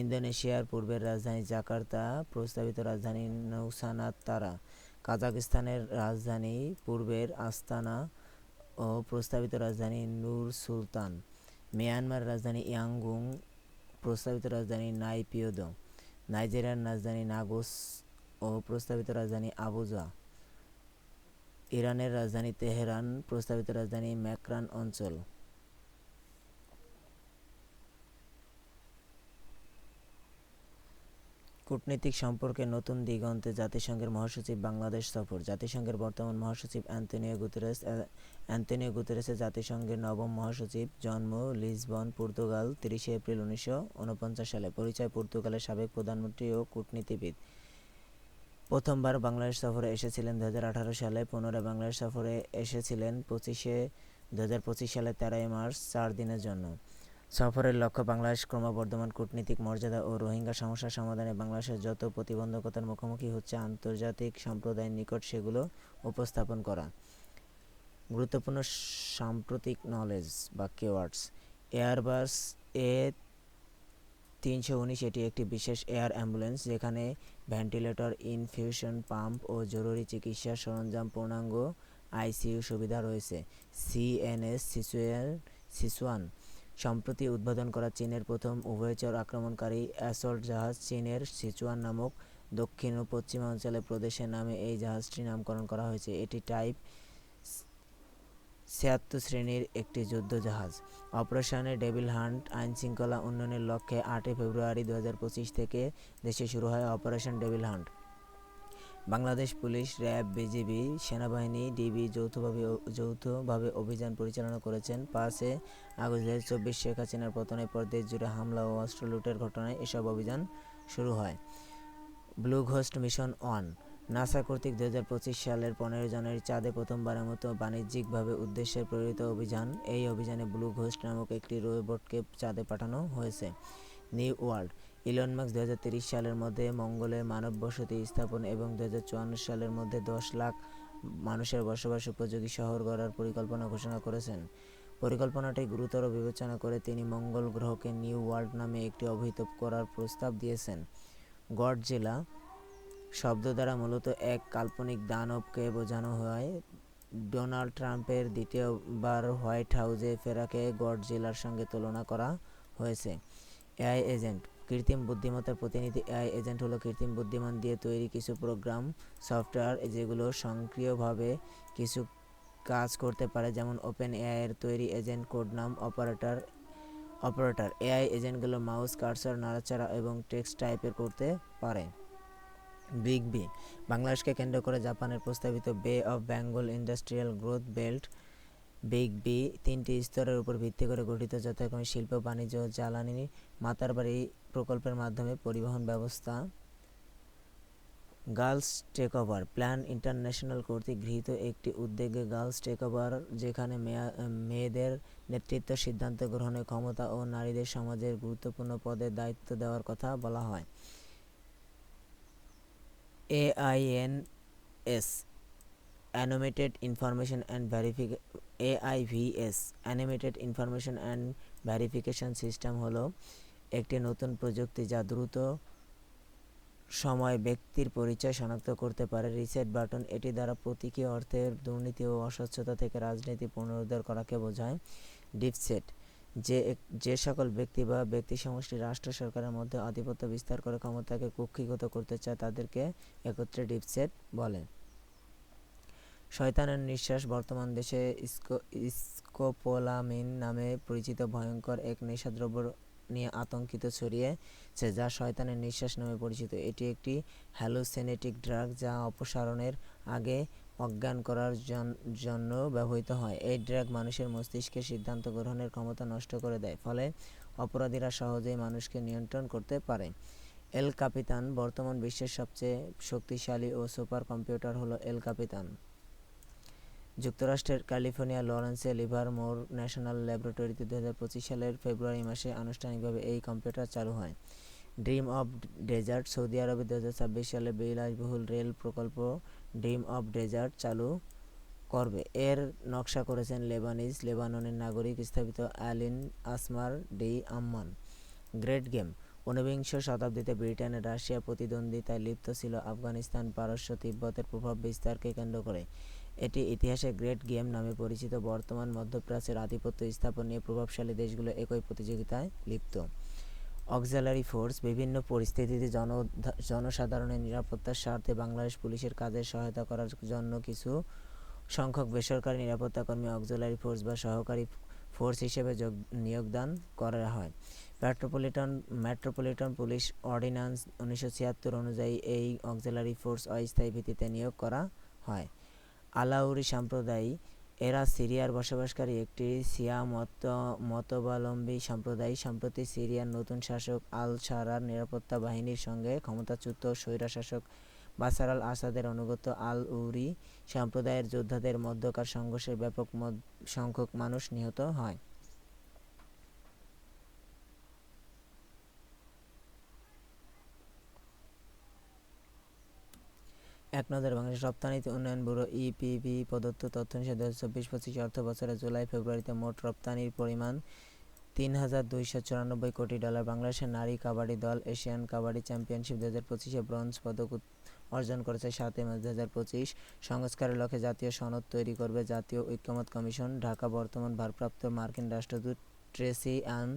ইন্দোনেশিয়ার পূর্বের রাজধানী জাকার্তা, প্রস্তাবিত রাজধানী নুসানাতারা। কাজাখস্তানের রাজধানী পূর্বের আস্তানা ও প্রস্তাবিত রাজধানী নূর সুলতান। মিয়ানমার রাজধানী ইয়াঙ্গুন, প্রস্তাবিত রাজধানী নাইপিদো। নাইজেরিয়ার রাজধানী নাগোস ও প্রস্তাবিত রাজধানী আবুজা। ইরানের রাজধানী তেহরান, প্রস্তাবিত রাজধানী ম্যাকরান অঞ্চল। কূটনৈতিক সম্পর্কে নতুন দিগন্তে জাতিসংঘের মহাসচিব বাংলাদেশ সফর। জাতিসংঘের বর্তমান মহাসচিব অ্যান্তোনিও গুতেরেসের জাতিসংঘের নবম মহাসচিব। জন্ম লিসবন, পর্তুগাল, 30 এপ্রিল 1949 সালে। পরিচয়: পর্তুগালের সাবেক প্রধানমন্ত্রী ও কূটনীতিবিদ। প্রথমবার বাংলাদেশ সফরে এসেছিলেন 2018 সালে। পুনরায় বাংলাদেশ সফরে এসেছিলেন 2025 সালের 13 মার্চ 4 দিনের জন্য। সফরের লক্ষ্য বাংলাদেশ ক্রমবর্ধমান কূটনীতিক মর্যাদা ও রোহিঙ্গা সমস্যা সমাধানে বাংলাদেশের যত প্রতিবন্ধকতার মুখোমুখি হচ্ছে আন্তর্জাতিক সম্প্রদায়ের নিকট সেগুলো উপস্থাপন করা। গুরুত্বপূর্ণ সাম্প্রতিক নলেজ বা কিওয়ার্ডস: এয়ারবাস A319, এটি একটি বিশেষ এয়ার অ্যাম্বুলেন্স যেখানে ভেন্টিলেটর, ইনফিউশন পাম্প ও জরুরি চিকিৎসা সরঞ্জাম, পূর্ণাঙ্গ আইসিইউ সুবিধা রয়েছে। CNS সিচুয়ান, সম্প্রতি উদ্বোধন করা চীনের প্রথম উভয়চর আক্রমণকারী অ্যাসল্ট জাহাজ। চীনের সিচুয়ান নামক দক্ষিণ ও পশ্চিমাঞ্চলের প্রদেশের নামে এই জাহাজটির নামকরণ করা হয়েছে। এটি টাইপ 76 শ্রেণীর একটি যুদ্ধ জাহাজ। অপারেশনে ডেভিল হান্ট, আইনশৃঙ্খলা উন্নয়নের লক্ষ্যে 8 ফেব্রুয়ারি 2025 থেকে দেশে শুরু হয় operation devil hunt. Bangladesh police, RAB, BGB, সেনাবাহিনী, ডিবি যৌথভাবে অভিযান পরিচালনা করেছেন। 5 আগস্ট 2024 শেখ হাসিনার পতনের পর দেশজুড়ে হামলা ও অস্ত্র লুটের ঘটনায় এসব অভিযান শুরু হয়। ব্লু ঘোস্ট মিশন 1, নাসা কর্তৃক 2025 সালের 15 জানুয়ারি চাঁদে প্রথমবারের মতো বাণিজ্যিকভাবে উদ্দেশ্যে প্রেরিত অভিযান। এই অভিযানে ব্লু ঘোস্ট নামক একটি রোবটকে চাঁদে পাঠানো হয়েছে। New world. ইলন মাস্ক 2030 সালের মধ্যে মঙ্গলে মানব বসতি স্থাপন এবং 2054 সালের মধ্যে 10 লাখ মানুষের বসবাস উপযোগী শহর গড়ার পরিকল্পনা ঘোষণা করেছেন। পরিকল্পনাটি গুরুতর বিবেচনা করে তিনি মঙ্গল গ্রহকে নিউ ওয়ার্ল্ড নামে একটি অভিহিত করার প্রস্তাব দিয়েছেন। গডজিলা শব্দ দ্বারা মূলত এক কাল্পনিক দানবকে বোঝানো হয়। ডোনাল্ড ট্রাম্পের দ্বিতীয়বার হোয়াইট হাউসে ফেরাকে গডজিলার সঙ্গে তুলনা করা হয়েছে। এআই এজেন্ট, কৃত্রিম বুদ্ধিমত্তার প্রতিনিধি। এআই এজেন্ট হলো কৃত্রিম বুদ্ধিমান দিয়ে তৈরি কিছু প্রোগ্রাম সফটওয়্যার যেগুলো স্বয়ংক্রিয়ভাবে কিছু কাজ করতে পারে, যেমন ওপেন এআই এর তৈরি এজেন্ট কোড নাম অপারেটর। এআই এজেন্টগুলো মাউস কার্সর নাড়াচাড়া এবং টেক্সট টাইপের করতে পারে। বিগ বি, বাংলাদেশকে কেন্দ্র করে জাপানের প্রস্তাবিত Bay of Bengal industrial growth belt. Big B 3টি স্তরের উপর ভিত্তি করে গঠিত, যথাক্রমে শিল্প, বাণিজ্য ও জ্বালানি। মাতারবাড়ি প্রকল্পের মাধ্যমে পরিবহন ব্যবস্থা। গার্লস টেকওভার প্ল্যান ইন্টারন্যাশনাল কর্তৃক গৃহীত একটি উদ্যোগে গার্লস টেকওভার, যেখানে মেয়েদের নেতৃত্ব, সিদ্ধান্ত গ্রহণের ক্ষমতা ও নারীদের সমাজের গুরুত্বপূর্ণ পদে দায়িত্ব দেওয়ার কথা বলা হয়। AINS animated information and AIVS animated information and verification system হলো একটি নতুন প্রযুক্তি যা দ্রুত সময় ব্যক্তির পরিচয় শনাক্ত করতে পারে। রিসেট বাটন, এটি দ্বারা প্রতীকী অর্থের দুর্নীতি ও অস্বচ্ছতা থেকে রাজনীতি পুনরুদ্ধার করাকে বোঝায়। ডিপসেট, যে সকল ব্যক্তি বা ব্যক্তি সমষ্টি রাষ্ট্র সরকারের মধ্যে আধিপত্য বিস্তার করে ক্ষমতাকে কুক্ষিগত করতে চায় তাদেরকে একত্রে ডিপসেট বলে। শয়তানের নিঃশ্বাস, বর্তমান দেশে স্কোপোলামিন নামে পরিচিত ভয়ঙ্কর এক নেশাদ্রব্য নিয়ে আতঙ্কিত ছড়িয়েছে যা শয়তানের নিঃশ্বাস নামে পরিচিত। এটি একটি হ্যালুসিনেটিক ড্রাগ যা অপসারণের আগে অজ্ঞান করার জন্য ব্যবহৃত হয়। এই ড্রাগ মানুষের মস্তিষ্কের সিদ্ধান্ত গ্রহণের ক্ষমতা নষ্ট করে দেয়, ফলে অপরাধীরা সহজেই মানুষকে নিয়ন্ত্রণ করতে পারে। এল ক্যাপিতান, বর্তমান বিশ্বের সবচেয়ে শক্তিশালী ও সুপার কম্পিউটার হলো এল ক্যাপিতান। যুক্তরাষ্ট্রের ক্যালিফোর্নিয়া লরেন্সে লিভারমোর ন্যাশনাল ল্যাবরেটরিতে 2025 সালের ফেব্রুয়ারি মাসে আনুষ্ঠানিকভাবে এই কম্পিউটার চালু হয়। ড্রিম অফ ডেজার্ট, সৌদি আরবে 2026 সালে বিলাসবহুল রেল প্রকল্প ড্রিম অফ ডেজার্ট চালু করবে। এর নকশা করেছেন লেবাননের নাগরিক স্থাপিত আলিন আসমার ডি আম্মান। গ্রেট গেম, ঊনবিংশ শতাব্দীতে ব্রিটেনের রাশিয়া প্রতিদ্বন্দ্বিতায় লিপ্ত ছিল আফগানিস্তান, পারস্য, তিব্বতের প্রভাব বিস্তারকে কেন্দ্র করে। এটি ইতিহাসে গ্রেট গেম নামে পরিচিত। বর্তমান মধ্যপ্রাচ্যের আধিপত্য স্থাপন নিয়ে প্রভাবশালী দেশগুলো একই প্রতিযোগিতায় লিপ্ত। অক্সিলারি ফোর্স, বিভিন্ন পরিস্থিতিতে জনসাধারণের নিরাপত্তার স্বার্থে বাংলাদেশ পুলিশের কাজে সহায়তা করার জন্য কিছু সংখ্যক বেসরকারি নিরাপত্তা কর্মী অক্সিলারি ফোর্স বা সহকারী ফোর্স হিসেবে নিয়োগদান করা হয়। মেট্রোপলিটন পুলিশ অর্ডিন্যান্স 1976 অনুযায়ী এই অক্সিলারি ফোর্স অস্থায়ী ভিত্তিতে নিয়োগ করা হয়। আলাউরি সম্প্রদায়, এরা সিরিয়ার বসবাসকারী একটি শিয়া মতাবলম্বী সম্প্রদায়। সম্প্রতি সিরিয়ার নতুন শাসক আল শারার নিরাপত্তা বাহিনীর সঙ্গে ক্ষমতাচ্যুত স্বৈরশাসক বাশার আল আসাদের অনুগত আল-উরি সম্প্রদায়ের যোদ্ধাদের মধ্যকার সংঘর্ষে ব্যাপক সংখ্যক মানুষ নিহত হয়। এক নজরে বাংলাদেশ রপ্তানি উন্নয়ন ব্যুরো ইপিবি প্রদত্ত তথ্য অনুসারে 2024-25 অর্থবছরে জুলাই-ফেব্রুয়ারিতে মোট রপ্তানির পরিমাণ $3,294 কোটি। বাংলাদেশের নারী কাবাডি দল এশিয়ান কাবাডি চ্যাম্পিয়নশিপ 2025-এ ব্রোঞ্জ পদক অর্জন করেছে। 7 মার্চ 2025 সংস্কারের লক্ষ্যে জাতীয় সনদ তৈরি করবে জাতীয় ঐকমত্য কমিশন। ঢাকা, বর্তমান ভারপ্রাপ্ত মার্কিন রাষ্ট্রদূত ট্রেসি অ্যান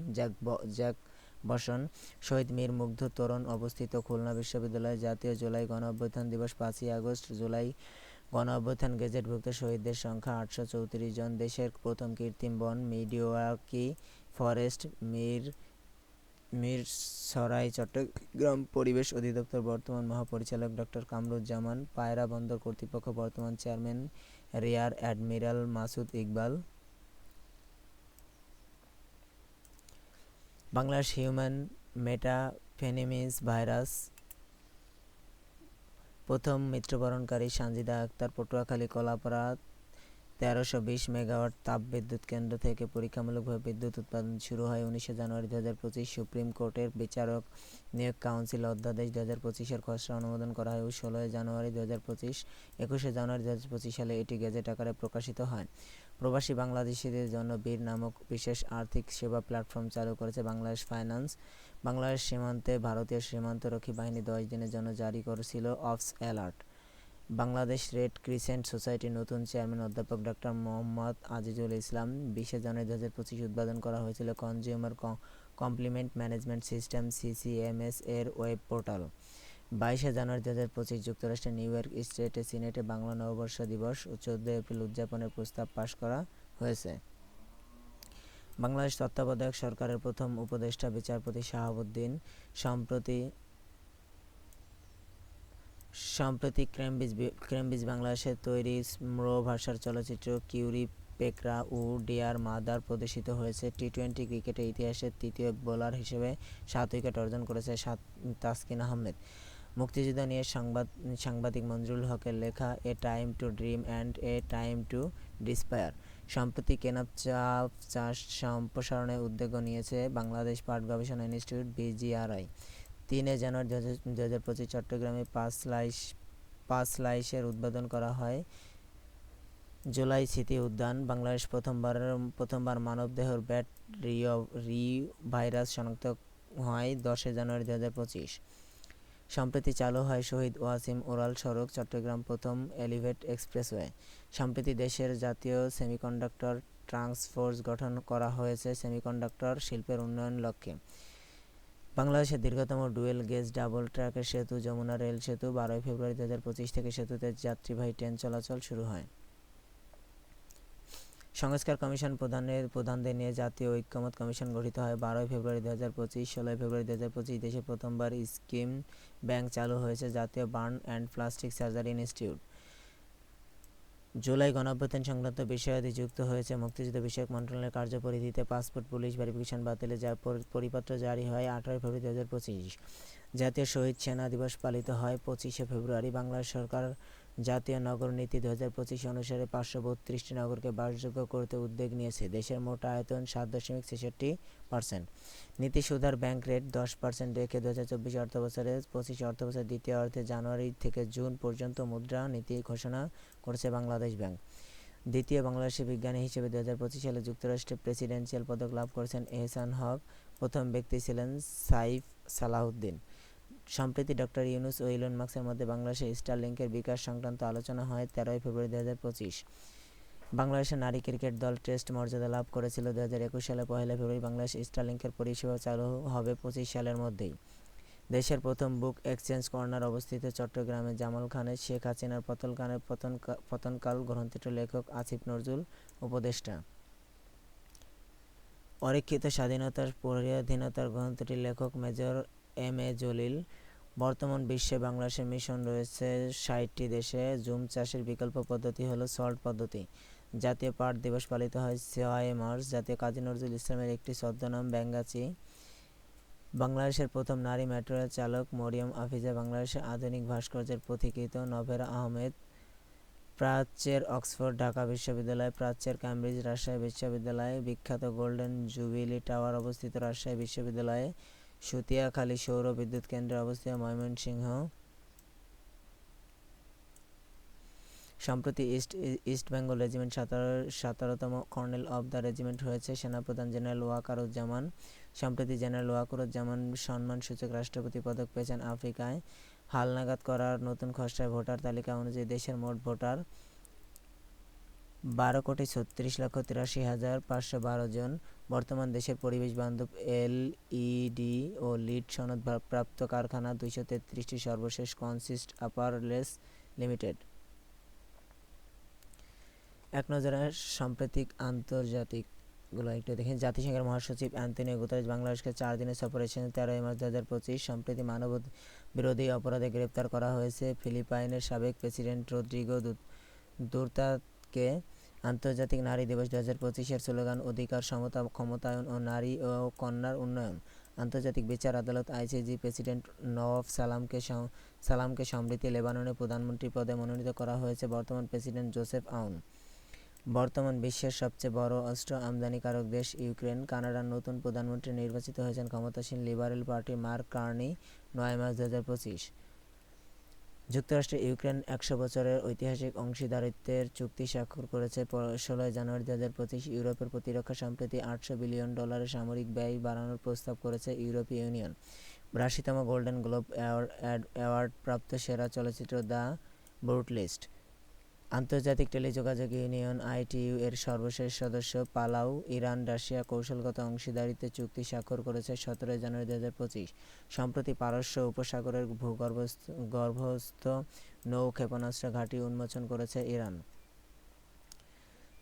জ্যাকবসন শহীদ মীর মুগ্ধ তোরণ অবস্থিত খুলনা বিশ্ববিদ্যালয়ে জাতীয় জুলাই গণঅভ্যুত্থান দিবস 5ই আগস্ট। জুলাই গণঅভ্যুত্থান গেজেটভুক্ত শহীদদের সংখ্যা 834 জন। দেশের প্রথম কৃত্রিম বন মিডওয়াকি ফরেস্ট মিরসরাই, চট্টগ্রাম পরিবেশ অধিদপ্তর বর্তমান মহাপরিচালক ডক্টর কামরুজ্জামান। পায়রা বন্দর কর্তৃপক্ষ বর্তমান chairman rear admiral Masud Iqbal. Bangladesh human metapneumovirus প্রথম মৃত্যুবরণকারী সানজিদা আক্তার, পটুয়াখালী কলাপাড়াতে 1320 মেগাওয়াট তাপবিদ্যুৎ কেন্দ্র থেকে পরীক্ষামূলকভাবে বিদ্যুৎ উৎপাদন শুরু হয় 19 জানুয়ারি 2025। সুপ্রিম কোর্টের বিচারক নিয়োগ কাউন্সিল অধ্যাদেশ 2025-এর খসড়া অনুমোদন করা হয় 16 জানুয়ারি 2025। 21 জানুয়ারি 2025 সালে এটি গেজেট আকারে প্রকাশিত হয়। প্রবাসী বাংলাদেশিদের জন্য বীর নামক বিশেষ আর্থিক সেবা প্ল্যাটফর্ম চালু করেছে বাংলাদেশ ফাইন্যান্স। বাংলাদেশ সীমান্তে ভারতীয় সীমান্তরক্ষী বাহিনী 10 দিনের জন্য জারি করেছিল অফস অ্যালার্ট। বাংলাদেশ রেড ক্রিসেন্ট সোসাইটির নতুন চেয়ারম্যান অধ্যাপক ডক্টর মোহাম্মদ আজিজুল ইসলাম। 20 জানুয়ারি 2025 উদ্বোধন করা হয়েছিল কনজিউমার কমপ্লিমেন্ট ম্যানেজমেন্ট সিস্টেম সিসিএমএস এর ওয়েব পোর্টাল। 22 জানুয়ারি 2025 যুক্তরাষ্ট্রের নিউ ইয়র্ক স্টেটে সিনেটে বাংলা নববর্ষ দিবস ও 14 এপ্রিল উদযাপনের প্রস্তাব পাশ করা হয়েছে। বাংলাদেশ তত্ত্বাবধায়ক সরকারের প্রথম উপদেষ্টা বিচারপতি শাহাবুদ্দিন সম্প্রতি ক্যামব্রিজ বাংলাদেশের তৈরি ম্র ভাষার চলচ্চিত্র কিউরি পেকরা ও ডিয়ার মাদার প্রদর্শিত হয়েছে। টি-20 ক্রিকেটের ইতিহাসে তৃতীয় বোলার হিসেবে 7 উইকেট অর্জন করেছে তাসকিন আহমেদ। মুক্তিযুদ্ধ নিয়ে সাংবাদিক মঞ্জুরুল হকের লেখা এ time to dream and a time to ডিসপায়ার সম্প্রতি কেনাপ চাষ সম্প্রসারণের উদ্যোগ নিয়েছে বাংলাদেশ পাট গবেষণা ইনস্টিটিউট বিজিআরআই। 3 জানুয়ারি 2025 চট্টগ্রামে পাঁচ স্লাইসের উদ্বোধন করা হয় জুলাই স্মৃতি উদ্যান। বাংলাদেশ প্রথমবার মানবদেহের ব্যাট রি ভাইরাস শনাক্ত হয় 10 জানুয়ারি 2025। সম্প্রতি চালু হয় শহীদ ওয়াসিম ওরাল সড়ক চট্টগ্রাম প্রথম এলিভেট এক্সপ্রেসওয়ে। সম্প্রতি দেশের জাতীয় সেমিকন্ডাক্টর টাস্কফোর্স গঠন করা হয়েছে সেমিকন্ডাক্টর শিল্পের উন্নয়ন লক্ষ্যে। বাংলাদেশের দীর্ঘতম ডুয়েল গেজ ডাবল ট্র্যাকের সেতু যমুনা রেল সেতু 12 ফেব্রুয়ারি 2025 থেকে সেতুতে যাত্রীবাহী ট্রেন চলাচল শুরু হয়। সংস্কার কমিশন প্রধানদের নিয়ে জাতীয় ঐকমত্য কমিশন গঠিত হয় 12 ফেব্রুয়ারি 2025। 16 ফেব্রুয়ারি 2025 দেশে প্রথমবার স্কিম ব্যাংক চালু হয়েছে জাতীয় burn and plastic surgery institute. July গণঅভ্যুত্থান সংক্রান্ত বিষয়াদি যুক্ত হয়েছে মুক্তিযুদ্ধ বিষয়ক মন্ত্রণালয়ের কার্যপরিধিতে। পাসপোর্ট পুলিশ ভেরিফিকেশন বাতিলে যার পরিপত্র জারি হয় 18 ফেব্রুয়ারি 2025। জাতীয় শহীদ সেনা দিবস পালিত হয় 25 ফেব্রুয়ারি। বাংলাদেশ সরকার জাতীয় নগর নীতি 2025 অনুসারে 532টি নগরকে বাসযোগ্য করতে উদ্যোগ নিয়েছে। দেশের মোট আয়তন 7.66%। নীতি সুধার ব্যাংক রেট 10% রেখে 2024 অর্থবছরের 25 অর্থবছরের দ্বিতীয় অর্ধে জানুয়ারি থেকে জুন পর্যন্ত মুদ্রা নীতি ঘোষণা করেছে বাংলাদেশ ব্যাংক। দ্বিতীয় বাংলাদেশি বিজ্ঞানী হিসেবে 2025 সালে যুক্তরাষ্ট্রের প্রেসিডেন্সিয়াল পদক লাভ করেছেন এহসান হক। প্রথম ব্যক্তি ছিলেন সাইফ সালাহউদ্দিন। সম্প্রতি ডক্টর ইউনূস ও ইলন মাস্কের মধ্যে বাংলাদেশে স্টারলিংকের বিকাশ সংক্রান্ত আলোচনা হয় 13 ফেব্রুয়ারি 2025। বাংলাদেশের নারী ক্রিকেট দল টেস্ট মর্যাদা লাভ করেছিল 2021 সালে 1 ফেব্রুয়ারি। বাংলাদেশ স্টারলিংকের পরিষেবা চালু হবে 25 সালের মধ্যেই। দেশের প্রথম বুক এক্সচেঞ্জ কর্নার অবস্থিত চট্টগ্রামে। জামাল খানের শেখ হাসিনার পতনকাল গ্রন্থটির লেখক আসিফ নজরুল উপদেষ্টা। অরক্ষিত স্বাধীনতার পরাধীনতার গ্রন্থটির লেখক মেজর এম এ জলিল। বর্তমান বিশ্বে বাংলাদেশের মিশন রয়েছে 60টি দেশে। জুম চাষের বিকল্প পদ্ধতি হলো সল্ট পদ্ধতি। জাতীয় পাট দিবস পালিত হয় 6 মার্চ। জাতীয় কাজী নজরুল ইসলামের একটি ছদ্মনাম ব্যাঙ্গাচি। বাংলাদেশের প্রথম নারী মেট্রো রেল চালক মরিয়ম আফিজা। বাংলাদেশের আধুনিক ভাস্কর্যের পথিকৃৎ নভেরা আহমেদ। প্রাচ্যের অক্সফোর্ড ঢাকা বিশ্ববিদ্যালয়, প্রাচ্যের ক্যামব্রিজ রাজশাহী বিশ্ববিদ্যালয়, বিখ্যাত গোল্ডেন জুবিলি টাওয়ার অবস্থিত রাজশাহী বিশ্ববিদ্যালয়ে, সুতিয়াখালী সৌর বিদ্যুৎ কেন্দ্রে অবস্থিত ময়মনসিংহ। সম্প্রতি ইস্ট বেঙ্গল রেজিমেন্ট 17তম কর্নেল অব দ্য রেজিমেন্ট হয়েছে সেনাপ্রধান জেনারেল ওয়াকারুজ্জামান। সম্প্রতি জেনারেল ওয়াকারুজ্জামান সম্মানসূচক রাষ্ট্রপতি পদক পেয়েছেন আফ্রিকায়। হালনাগাদ করার নতুন খসড়ায় ভোটার তালিকা অনুযায়ী দেশের মোট ভোটার 12,36,83,512 জন। বর্তমান দেশের পরিবেশ বান্ধব এলইডি ও লিড সনদ প্রাপ্ত কারখানা 233টি। সর্বশেষ কনসিস্ট অ্যাপারেলস লিমিটেড। এক নজরে সাম্প্রতিক আন্তর্জাতিকগুলো একটু দেখেন। জাতিসংঘের মহাসচিব অ্যান্টনিও গুতেরেস বাংলাদেশকে 4 দিনের সফরে এসেছেন 13 মার্চ 2025। সম্প্রতি মানব বিরোধী অপরাধে গ্রেপ্তার করা হয়েছে ফিলিপাইনের সাবেক প্রেসিডেন্ট রদ্রিগো দুর্তাতকে। আন্তর্জাতিক নারী দিবস 2025-এর স্লোগান অধিকার, সমতা, ক্ষমতায়ন ও নারী ও কন্যার উন্নয়ন। আন্তর্জাতিক বিচার আদালত আইসিজে প্রেসিডেন্ট নওয়াফ সালামকে সম্প্রতি লেবাননের প্রধানমন্ত্রী পদে মনোনীত করা হয়েছে বর্তমান প্রেসিডেন্ট জোসেফ আউন। বর্তমান বিশ্বের সবচেয়ে বড় অস্ত্র আমদানিকারক দেশ ইউক্রেন। কানাডার নতুন প্রধানমন্ত্রী নির্বাচিত হয়েছেন ক্ষমতাসীন লিবারেল পার্টির মার্ক কার্নি ৯ মার্চ ২০২৫। যুক্তরাষ্ট্র ইউক্রেন ১০০ বছরের ঐতিহাসিক অংশীদারিত্বের চুক্তি স্বাক্ষর করেছে ১৬ জানুয়ারি ২০২৫। ইউরোপের প্রতিরক্ষা সম্প্রতি $৮০০ বিলিয়ন সামরিক ব্যয় বাড়ানোর প্রস্তাব করেছে ইউরোপীয় ইউনিয়ন। ৮২তম গোল্ডেন গ্লোব অ্যাওয়ার্ড প্রাপ্ত সেরা চলচ্চিত্র দ্য বুটলিস্ট। আন্তর্জাতিক টেলিযোগাযোগ ইউনিয়ন আইটিইউ এর সর্বশেষ সদস্য পালাউ, ইরান রাশিয়া কৌশলগত অংশীদারিত্বের চুক্তি স্বাক্ষর করেছে ১৭ জানুয়ারি ২০২৫। সম্প্রতি পারস্য উপসাগরের ভূগর্ভস্থ নৌ ক্ষেপণাস্ত্র ঘাঁটি উন্মোচন করেছে ইরান।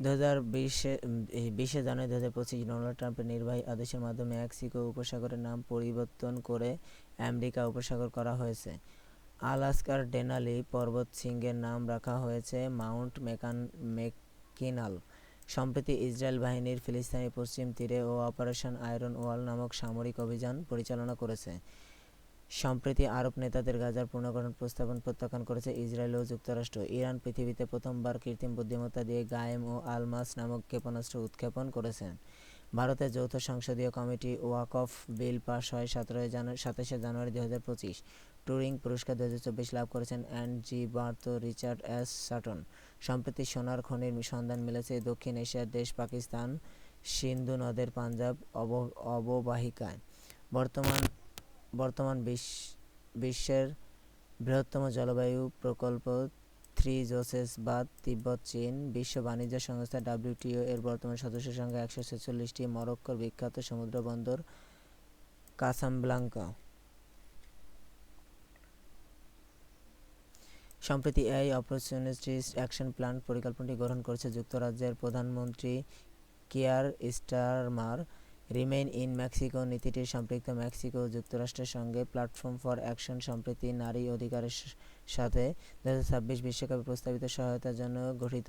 ২০ জানুয়ারি ২০২৫ ডোনাল্ড ট্রাম্পের নির্বাহী আদেশের মাধ্যমে মেক্সিকো উপসাগরের নাম পরিবর্তন করে আমেরিকা উপসাগর করা হয়েছে। আলাস্কার ডেনালি পর্বতশৃঙ্গের নাম রাখা হয়েছে মাউন্ট মেকিনাল। সম্প্রতি ইসরায়েল বাহিনীর ফিলিস্তিনি পশ্চিম তীরে ও অপারেশন আয়রন ওয়াল নামক সামরিক অভিযান পরিচালনা করেছে। সম্প্রতি আরব নেতাদের গাজার পুনর্গঠন প্রস্তাবন প্রত্যাখ্যান করেছে ইসরায়েল ও যুক্তরাষ্ট্র। ইরান পৃথিবীতে প্রথমবার কৃত্রিম বুদ্ধিমত্তা দিয়ে গায়েম ও আলমাস নামক ক্ষেপণাস্ত্র উৎক্ষেপণ করেছে। ভারতের যৌথ সংসদীয় কমিটি ওয়াকফ বিল পাস হয় ২৭ জানুয়ারি ২০২৫। টুরিং পুরস্কার ২০২৪ লাভ করেছেন and birth Richard S certain. সম্প্রতি সোনার খনির সন্ধান মিলেছে দক্ষিণ এশিয়ার দেশ পাকিস্তান সিন্ধু নদের পাঞ্জাব অববাহিকায়। বর্তমান বিশ্বের বৃহত্তম জলবায়ু প্রকল্প থ্রি জোসেস বাদ তিব্বত চীন। বিশ্ব বাণিজ্য সংস্থা ডব্লিউটিও এর বর্তমান সদস্য সংখ্যা ১৪৬টি। মরক্কোর বিখ্যাত সমুদ্র বন্দর কাসাব্লাঙ্কা। সম্প্রতি এআই অপরচুনিটিস অ্যাকশন প্ল্যান পরিকল্পনাটি গ্রহণ করেছে যুক্তরাজ্যের প্রধানমন্ত্রী Keir Starmer. Remain in Mexico নীতিটির সম্পৃক্ত মেক্সিকো ও যুক্তরাষ্ট্রের সঙ্গে প্ল্যাটফর্ম ফর অ্যাকশন সম্প্রতি নারী অধিকারের সাথে ২০২৬ বিশ্বকাপে প্রস্তাবিত সহায়তার জন্য গঠিত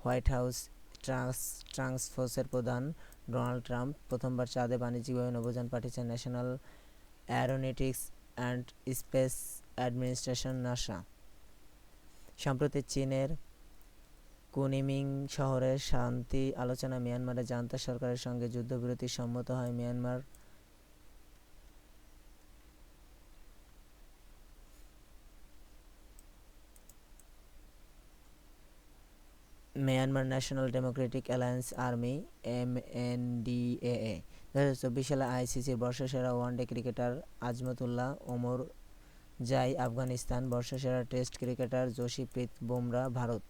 হোয়াইট হাউস টাস্কফোর্সের প্রধান ডোনাল্ড ট্রাম্প প্রথমবার চাঁদে বাণিজ্যিকভাবে নভোযান পাঠিয়েছেন national Aeronautics and space administration NASA. সম্প্রতি চীনের কুনিমিং শহরে শান্তি আলোচনা মিয়ানমারের জান্তা সরকারের সঙ্গে যুদ্ধবিরতি সম্মত হয় Myanmar national Democratic alliance army MNDAA। ২০২৪ সালে আইসিসির বর্ষসেরা ওয়ানডে ক্রিকেটার আজমতুল্লাহ ওমর জাই আফগানিস্তান। বর্ষসেরা test cricketer Jasprit Bumrah Bharat.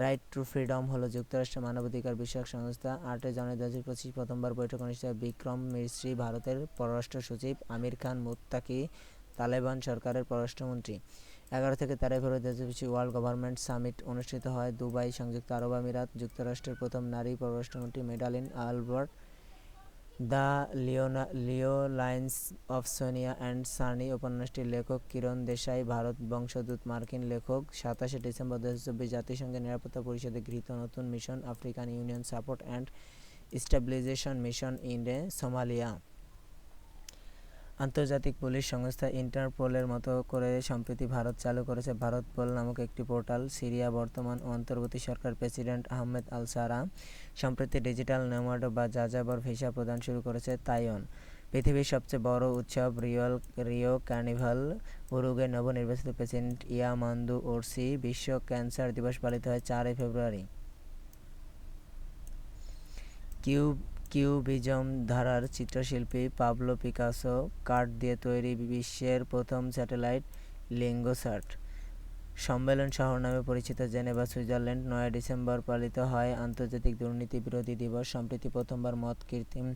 Right two freedom হল যুক্তরাষ্ট্রের মানবাধিকার বিষয়ক সংস্থা। ৮ জানুয়ারি ২০২৫ প্রথমবার বৈঠক অনুষ্ঠিত হয়। বিক্রম মিশ্রি ভারতের পররাষ্ট্র সচিব। আমির খান মুত্তাকি তালেবান সরকারের পররাষ্ট্রমন্ত্রী। ১১ থেকে ১৩ ফেব্রুয়ারি ২০২৫ ওয়ার্ল্ড গভর্নমেন্ট সামিট অনুষ্ঠিত হয় দুবাই, সংযুক্ত আরব আমিরাত। যুক্তরাষ্ট্রের প্রথম নারী পররাষ্ট্রমন্ত্রী Madeleine Albright. The loneliness of Sonia and Sunny উপন্যাসটির লেখক কিরণ দেশাই ভারত বংশোদ্ভূত মার্কিন লেখক। ২৭ ডিসেম্বর ২০২৪ জাতিসংঘের নিরাপত্তা পরিষদে গৃহীত নতুন mission African union support and stabilisation mission in Somalia. আন্তর্জাতিক পুলিশ সংস্থা ইন্টারপোলের মতো করে সম্প্রতি ভারত চালু করেছে ভারত পোল নামক একটি পোর্টাল। সিরিয়া বর্তমান ও অন্তর্বর্তী সরকার প্রেসিডেন্ট আহমেদ আল সারা সম্প্রতি ডিজিটাল নোমাড বা যাযাবর ভিসা প্রদান শুরু করেছে তাইওয়ান। পৃথিবীর সবচেয়ে বড় উৎসব রিও কার্নিভাল। উরুগুয়ের নবনির্বাচিত প্রেসিডেন্ট ইয়ামান্দু ওরসি। বিশ্ব ক্যান্সার দিবস পালিত হয় ৪ ফেব্রুয়ারি। কিউবিজম ধারার চিত্রশিল্পী পাবলো পিকাসো কাঠ দিয়ে তৈরি বিশ্বের প্রথম স্যাটেলাইট লিঙ্গোস্যাট। সম্মেলন শহর নামে পরিচিত জেনেভা, সুইজারল্যান্ড। ৯ ডিসেম্বর পালিত হয় আন্তর্জাতিক দুর্নীতি বিরোধী দিবস। সম্প্রতি প্রথমবার কৃত্রিম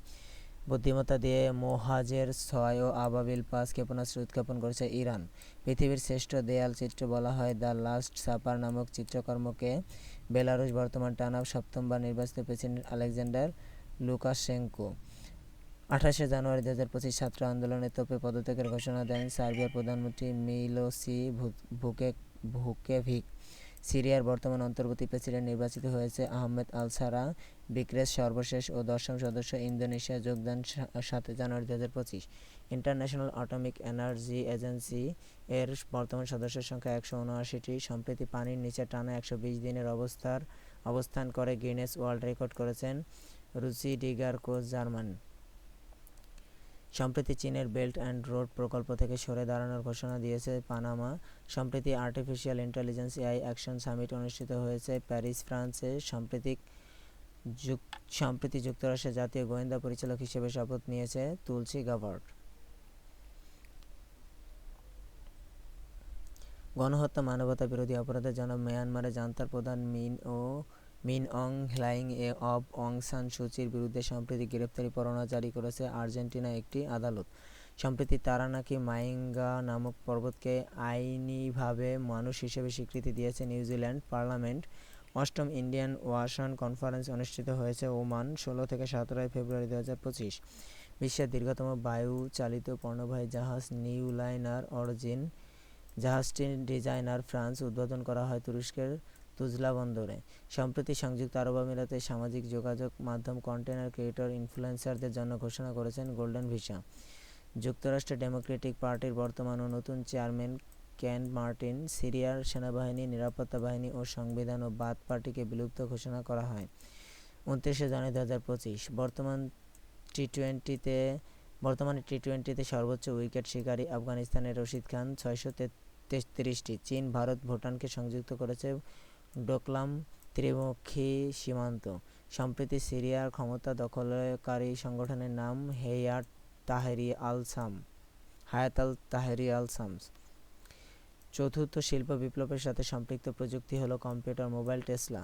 বুদ্ধিমত্তা দিয়ে মোহাজের ৬ ও আবাবিল ৫ ক্ষেপণাস্ত্র উৎক্ষেপণ করেছে ইরান। পৃথিবীর শ্রেষ্ঠ দেয়াল চিত্র বলা হয় দ্য লাস্ট সাপার নামক চিত্রকর্মকে। বেলারুশ বর্তমান টানা সপ্তমবার নির্বাচিত প্রেসিডেন্ট আলেকজান্ডার লুকাশেঙ্কো। ২৮ জানুয়ারি ২০২৫ ছাত্র আন্দোলনে তোপে পদত্যাগের ঘোষণা দেন সার্বিয়ার প্রধানমন্ত্রী মিলোসি ভুকেভিক। সিরিয়ার বর্তমান অন্তর্বর্তী প্রেসিডেন্ট নির্বাচিত হয়েছে আহমেদ আল সারা। বিক্রেস সর্বশেষ ও ১০ম সদস্য ইন্দোনেশিয়া যোগদান ৭ জানুয়ারি ২০২৫। ইন্টারন্যাশনাল অ্যাটমিক এনার্জি এজেন্সি এর বর্তমান সদস্যের সংখ্যা ১৭৯টি। সম্প্রতি পানির নিচে টানা ১২০ দিনের অবস্থার অবস্থান করে গিনেস ওয়ার্ল্ড রেকর্ড করেছেন রুচি ডিগার কোচ, জার্মান। সম্প্রতি চীনের বেল্ট অ্যান্ড রোড প্রকল্প থেকে সরে দাঁড়ানোর ঘোষণা দিয়েছে পানামা। সম্প্রতি artificial intelligence AI action summit অনুষ্ঠিত হয়েছে প্যারিস, ফ্রান্সে। সম্প্রতি যুক্তরাষ্ট্রের জাতীয় গোয়েন্দা পরিচালক হিসেবে শপথ নিয়েছে তুলসী গাবার্ড। গণহত্যা, মানবতা বিরোধী অপরাধের জন্য মিয়ানমারের জান্তার প্রধান মিন অং হ্লাইং অব অং সান সুচির বিরুদ্ধে সম্প্রতি গ্রেপ্তারি পরোয়ানা জারি করেছে আর্জেন্টিনা একটি আদালত। সম্প্রতি তারানাকি মাইঙ্গা নামক পর্বতকে আইনিভাবে মানুষ হিসেবে স্বীকৃতি দিয়েছে নিউজিল্যান্ড পার্লামেন্ট। অষ্টম ইন্ডিয়ান ওয়াশন কনফারেন্স অনুষ্ঠিত হয়েছে ওমান 16-17 ফেব্রুয়ারি 2025। বিশ্বের দীর্ঘতম বায়ু চালিত পণ্যবাহী জাহাজ নিউ লাইনার অরিজিন জাহাজটির ডিজাইনার ফ্রান্স উদ্বোধন করা হয় তুরস্কের তুজলা বন্দরে। সম্প্রতি সংযুক্ত আরব আমিরাতে সামাজিক যোগাযোগ মাধ্যম কন্টেন্ট ক্রিয়েটর ইনফ্লুয়েন্সারদের জন্য ঘোষণা করেছেন গোল্ডেন ভিসা। যুক্তরাষ্ট্রের ডেমোক্রেটিক পার্টির বর্তমান ও নতুন চেয়ারম্যান কেন মার্টিন সিরিয়ার সেনাবাহিনী, নিরাপত্তা বাহিনী ও সংবিধান ও বাথ পার্টিকে বিলুপ্ত ঘোষণা করা হয় 29 জানুয়ারি 2025। বর্তমানে টি-20তে সর্বোচ্চ উইকেট শিকারী আফগানিস্তানের রশিদ খান 633টি। চীন, ভারত, ভুটানকে সংযুক্ত করেছে ডোকলাম ত্রিমুখী সীমান্ত। সম্প্রতি সিরিয়ার ক্ষমতা দখলকারী সংগঠনের নাম হায়াত আল তাহরি আল শামস। চতুর্থ শিল্প বিপ্লবের সাথে সম্পৃক্ত প্রযুক্তি হলো কম্পিউটার, মোবাইল, টেসলা।